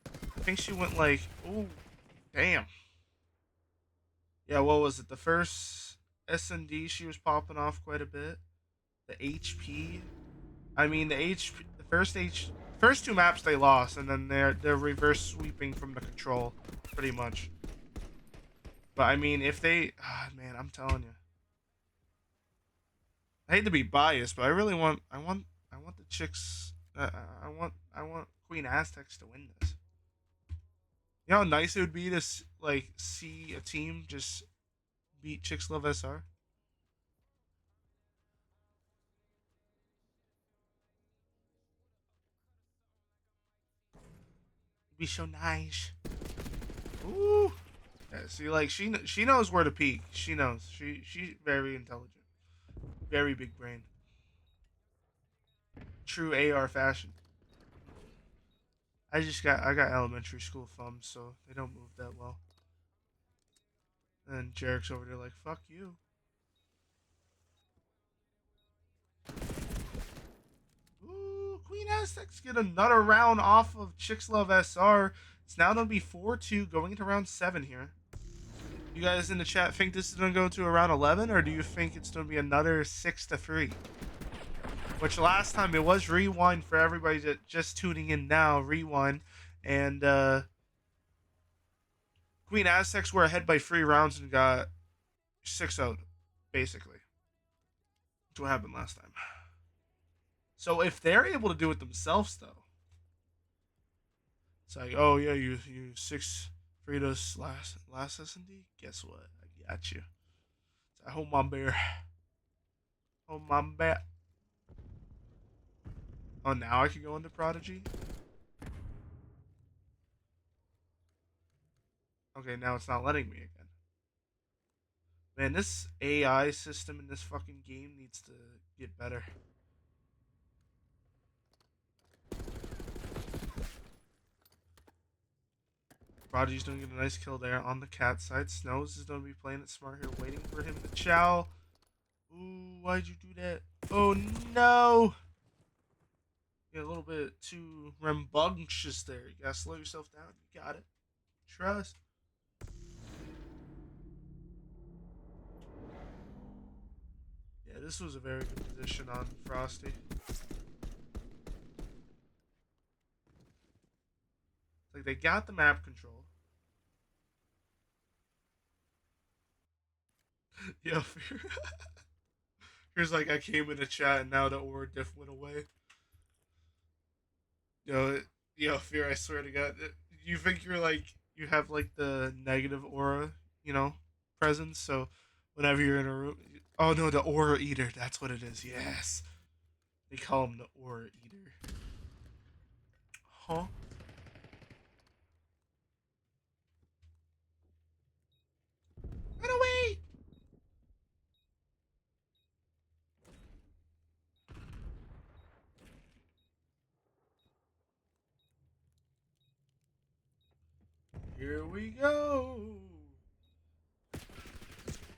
I think she went like, oh, damn. Yeah, what was it? The first S&D, she was popping off quite a bit. The HP. I mean, first two maps they lost, and then they're reverse sweeping from the control, pretty much. But I mean, if they, man, I'm telling you, I hate to be biased, but I want the chicks. I want Queen Aztecs to win this. You know how nice it would be to like see a team just beat Chicks Love SR. It'd be so nice. Ooh. Yeah, see, like she knows where to peak. She knows. She's very intelligent, very big brain. True AR fashion. I got elementary school thumbs, so they don't move that well. And Jarek's over there like, fuck you. Ooh, Queen Aztecs get another round off of Chicks Love SR. It's now going to be 4-2 going into round 7 here. You guys in the chat think this is going to go to around 11, or do you think it's going to be another 6-3? Which last time it was rewind for everybody that just tuning in now. Rewind. And Queen Aztecs were ahead by 3 rounds and got 6-0, basically. That's what happened last time. So if they're able to do it themselves, though, it's like, oh yeah, you 6-3 us last S&D. Guess what? I got you. So I hold my bear. Hold my bat. Oh, now I can go into Prodigy. Okay, now it's not letting me again. Man, this AI system in this fucking game needs to get better. Prodigy's gonna get a nice kill there on the cat side. Snows is gonna be playing it smart here, waiting for him to chow. Ooh, why'd you do that? Oh no! You're a little bit too rambunctious there. You gotta slow yourself down. You got it. Trust. Yeah, this was a very good position on Frosty. Like, they got the map control. Yo, here's like, I came in the chat and now the aura diff went away. Yo, Fear, I swear to God. You think you're like, you have like the negative aura, presence, so whenever you're in a room. Oh no, the aura eater. That's what it is. Yes. They call him the aura eater. Huh? Run away! Here we go.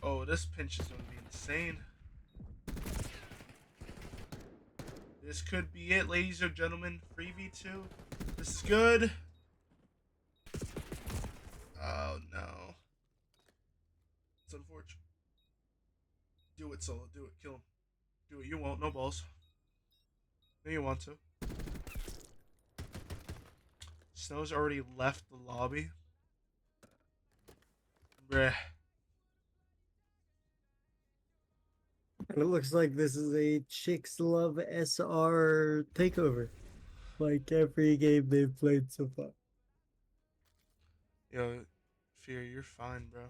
Oh, this pinch is gonna be insane. This could be it, ladies and gentlemen. 3v2. This is good. Oh no. It's unfortunate. Do it, Solo. Do it. Kill him. Do it. You won't. No balls. No, you want to. Snow's already left the lobby. Bruh. And it looks like this is a Chicks Love SR takeover. Like every game they've played so far. Yo, Fear, you're fine, bro.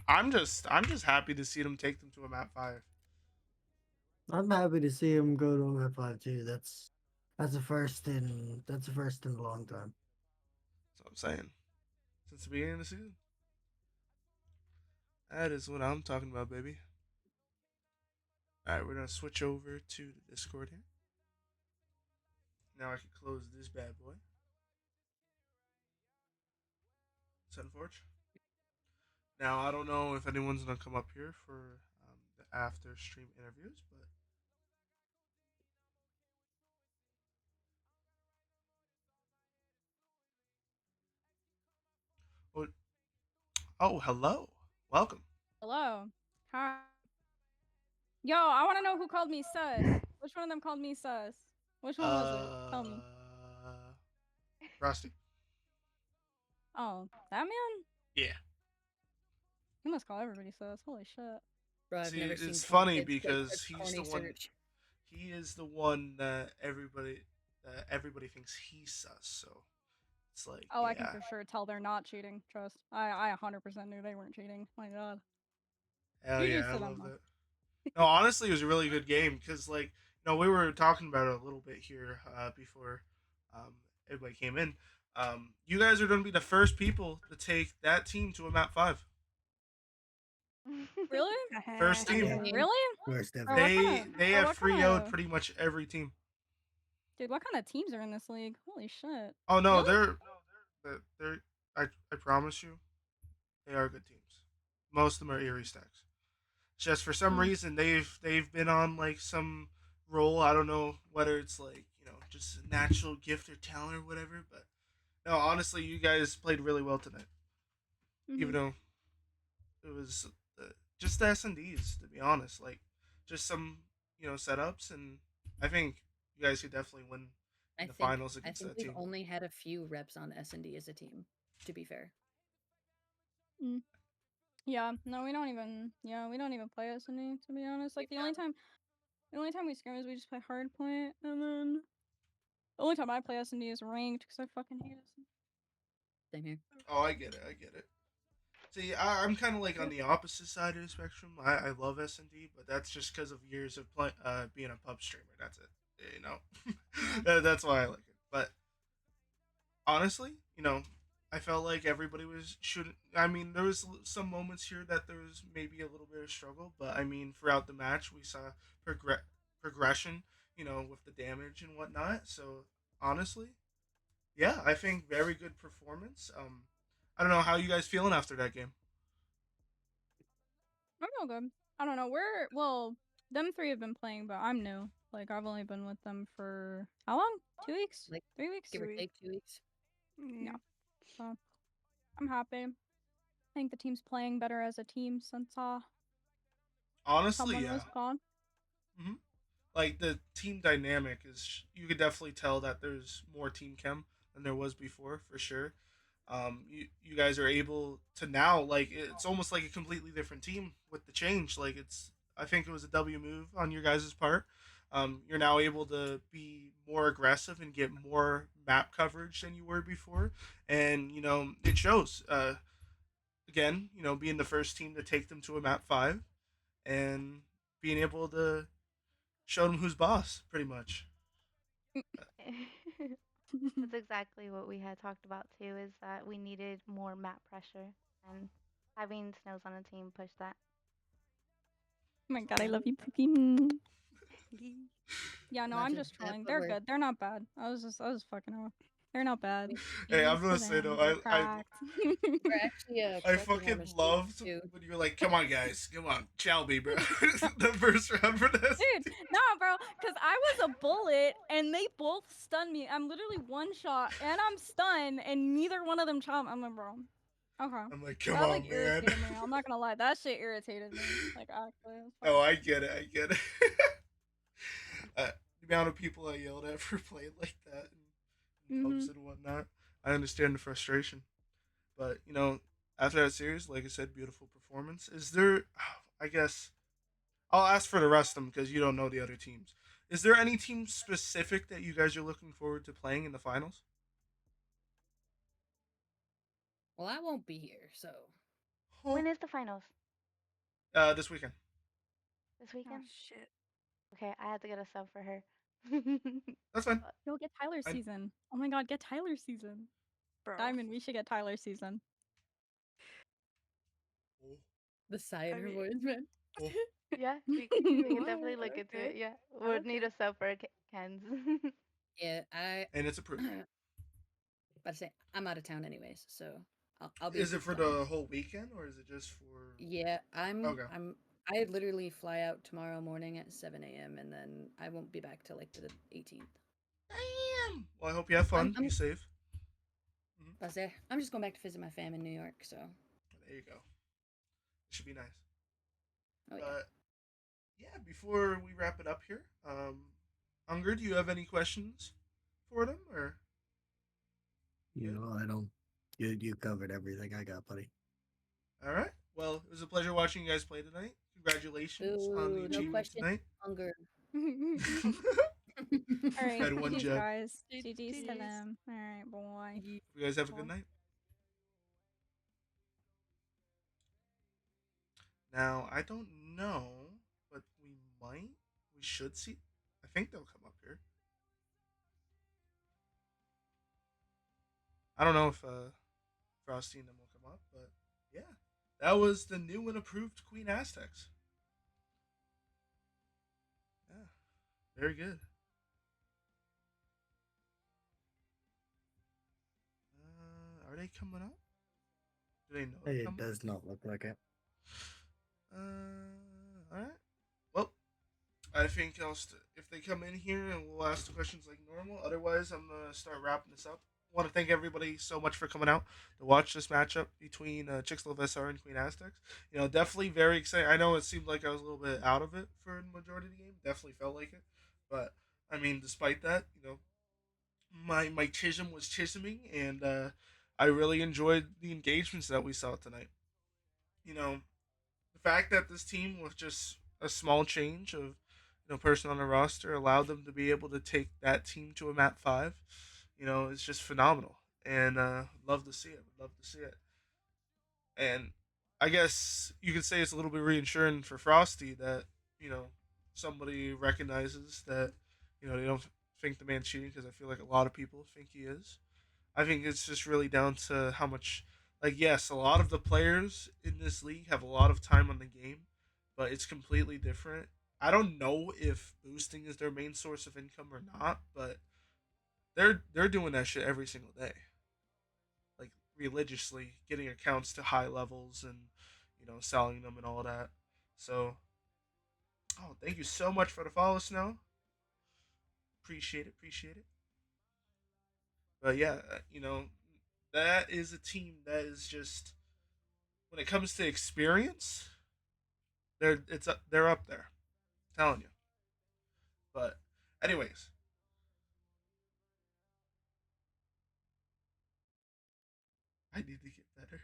I'm just happy to see them take them to a map 5. I'm happy to see him go to map 5 too. That's a first in a long time. That's what I'm saying. Since the beginning of the season. That is what I'm talking about, baby. Alright, we're gonna switch over to the Discord here. Now I can close this bad boy. Sunforge. Now I don't know if anyone's gonna come up here for the after stream interviews, but oh, oh hello, welcome. Hello. Hi. Yo, I want to know who called me sus. Which one of them called me sus? Which one was it? Tell me. Rusty. Oh, that man? Yeah. He must call everybody sus. Holy shit. Bro, I've See, never seen it's Tom funny Gibbs play because such he's corny the one. search. He is the one that everybody thinks he's sus. So it's like, Oh, yeah. I can for sure tell they're not cheating. Trust. I 100% knew they weren't cheating. My god. Hell You yeah, used I to them, love though. that. No, honestly, it was a really good game because, like, we were talking about it a little bit here before everybody came in. You guys are going to be the first people to take that team to a map 5. Really? First I team. mean, Really? First ever. Or what kinda- They or have what free kinda- pretty much every team. Dude, what kind of teams are in this league? Holy shit. Oh no, Really? they're I promise you, they are good teams. Most of them are Erie stacks. Just for some Hmm. reason they've been on like some roll. I don't know whether it's like just a natural gift or talent or whatever. But no, honestly, you guys played really well tonight. Even Mhm. though it was just the S&Ds, to be honest. Like just some setups, and I think you guys could definitely win in the finals I against think that we've team. only had a few reps on S&D as a team, to be fair. Mm. Yeah, no, we don't even. Yeah, we don't even play S&D, to be honest. Like the only time we scrim is we just play hardpoint, and then the only time I play S&D is ranked because I fucking hate S&D. Same here. Oh, I get it. I get it. See, I'm kind of like on the opposite side of the spectrum. I love S&D, but that's just because of years of being a pub streamer. That's it. That's why I like it. But honestly, I felt like everybody was shooting. I mean, there was some moments here that there was maybe a little bit of struggle, but I mean, throughout the match, we saw progression. With the damage and whatnot. So honestly, yeah, I think very good performance. I don't know how you guys feeling after that game. I feel good. I don't know. Them three have been playing, but I'm new. Like I've only been with them for how long? 2 weeks? Like, 3 weeks? give or take 2 weeks. Yeah. So I'm happy. I think the team's playing better as a team since Honestly, someone yeah. was gone. hmm Like the team dynamic is, you could definitely tell that there's more team chem than there was before, for sure. You guys are able to now, like, it's almost like a completely different team with the change. Like I think it was a W move on your guys' part. You're now able to be more aggressive and get more map coverage than you were before, and it shows. Again, being the first team to take them to a map 5 and being able to show them who's boss, pretty much. That's exactly what we had talked about too, is that we needed more map pressure, and having Snows on the team pushed that. Oh my god, I love you, Pookie. Mm. Yeah, no, Not I'm just just that, trolling. but They're we're good. They're not bad. I was fucking off. They're not bad. Hey, I'm Easy gonna for say them. though, They're cracked. we're actually I correcting our fucking mistakes, loved too. when you were like, "Come on, guys, come on, Shelby, bro." The first round for this. Dude, nah, bro, because I was a bullet, and they both stun me. I'm literally one shot, and I'm stunned, and neither one of them chomp. I'm like, bro. Okay. I'm like, come That on, man. irritated me. I'm not gonna lie. That shit irritated me. Like actually, it was No, fucking I get it. I get it. The amount of people I yelled at for playing like that and pubs and whatnot, I understand the frustration. But after that series, like I said, beautiful performance. Is there? I guess I'll ask for the rest of them because you don't know the other teams. Is there any team specific that you guys are looking forward to playing in the finals? Well, I won't be here, so When is the finals? This weekend. This Oh weekend? shit. Okay, I have to get a sub for her. That's fine. Yo, get Tyler's I, season. Oh my god, get Tyler's season. Bro. Diamond, we should get Tyler's season. oh, the sigh in I her mean- voice, man. oh. Yeah, we can definitely look into Okay. it. Yeah, we'll need Okay. a sub for Ken's. Yeah, I. And it's approved. About to say I'm out of town anyways, so I'll be. Is it for the whole weekend or is it just for? Yeah, Okay. I literally fly out tomorrow morning at 7 a.m. and then I won't be back till like the 18th. Damn. Well, I hope you have fun. Be safe. I say I'm just going back to visit my fam in New York, so. There you go. It should be nice. Oh yeah. But yeah, before we wrap it up here, Unger, do you have any questions for them or? I don't. You covered everything I got, buddy. All right. Well, it was a pleasure watching you guys play tonight. Congratulations on the Ooh, no achievement question. tonight. Hunger. All right, Had one GG's jab. guys. GG's to GG's. them. All right, boy. You guys have a good night. Now, I don't know, but we might. We should see. I think they'll come up here. I don't know if Frosty and them will come up, but yeah. That was the new and approved Queen Aztecs. Yeah. Very good. Are they coming up? Do they know they're It coming? does not look like it. All right. Well, I think if they come in here and we'll ask the questions like normal. Otherwise, I'm gonna start wrapping this up. I want to thank everybody so much for coming out to watch this matchup between Chicks SR and Queen Aztecs. Definitely very exciting. I know it seemed like I was a little bit out of it for the majority of the game. Definitely felt like it, but I mean, despite that, my chism was chisming, and I really enjoyed the engagements that we saw tonight. The fact that this team with just a small change of person on the roster allowed them to be able to take that team to a map 5, it's just phenomenal, and love to see it. Love to see it. And I guess you could say it's a little bit reassuring for Frosty that somebody recognizes that they don't think the man's cheating, because I feel like a lot of people think he is. I think it's just really down to how much, like, yes, a lot of the players in this league have a lot of time on the game, but it's completely different. I don't know if boosting is their main source of income or not, but they're doing that shit every single day, like religiously, getting accounts to high levels and selling them and all that. So, oh, thank you so much for the follow, Snow. Appreciate it, appreciate it. But yeah, that is a team that is just, when it comes to experience, they're up there. I'm telling you. But anyways, I need to get better.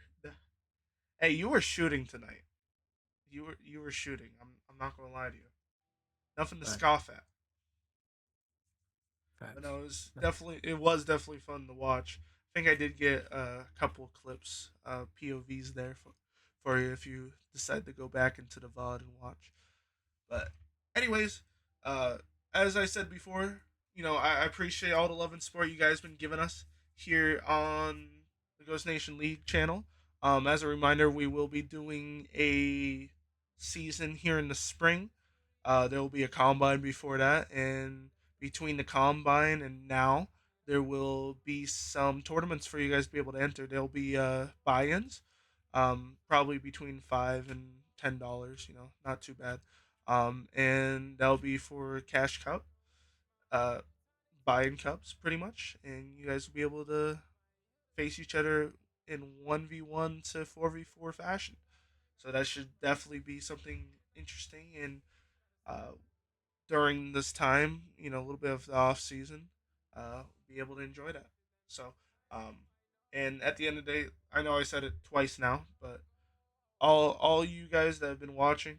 Hey, you were shooting tonight. You were shooting. I'm not gonna lie to you. Nothing to Right. scoff at. Facts. But no, it was definitely fun to watch. I think I did get a couple clips, POVs there for you if you decide to go back into the VOD and watch. But anyways, uh, as I said before, I appreciate all the love and support you guys been giving us here on the Ghost Nation League channel. As a reminder, we will be doing a season here in the spring. There will be a combine before that, and between the combine and now, there will be some tournaments for you guys to be able to enter. There'll be buy-ins, probably between $5 and $10. Not too bad. And that'll be for Cash Cup. uh, buying cups pretty much, and you guys will be able to face each other in 1v1 to 4v4 fashion. So that should definitely be something interesting. And uh, during this time, a little bit of the off season, be able to enjoy that. So, um, and at the end of the day, I know I said it twice now, but all you guys that have been watching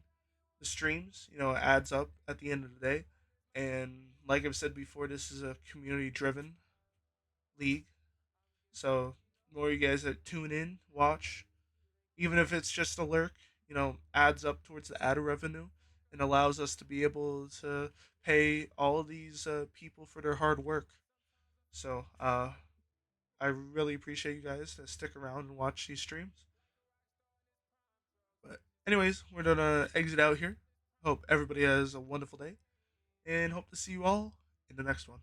the streams, adds up at the end of the day. And like I've said before, this is a community driven league. So the more you guys that tune in, watch, even if it's just a lurk, adds up towards the ad revenue and allows us to be able to pay all of these people for their hard work. So I really appreciate you guys that stick around and watch these streams. But anyways, we're gonna exit out here. Hope everybody has a wonderful day and hope to see you all in the next one.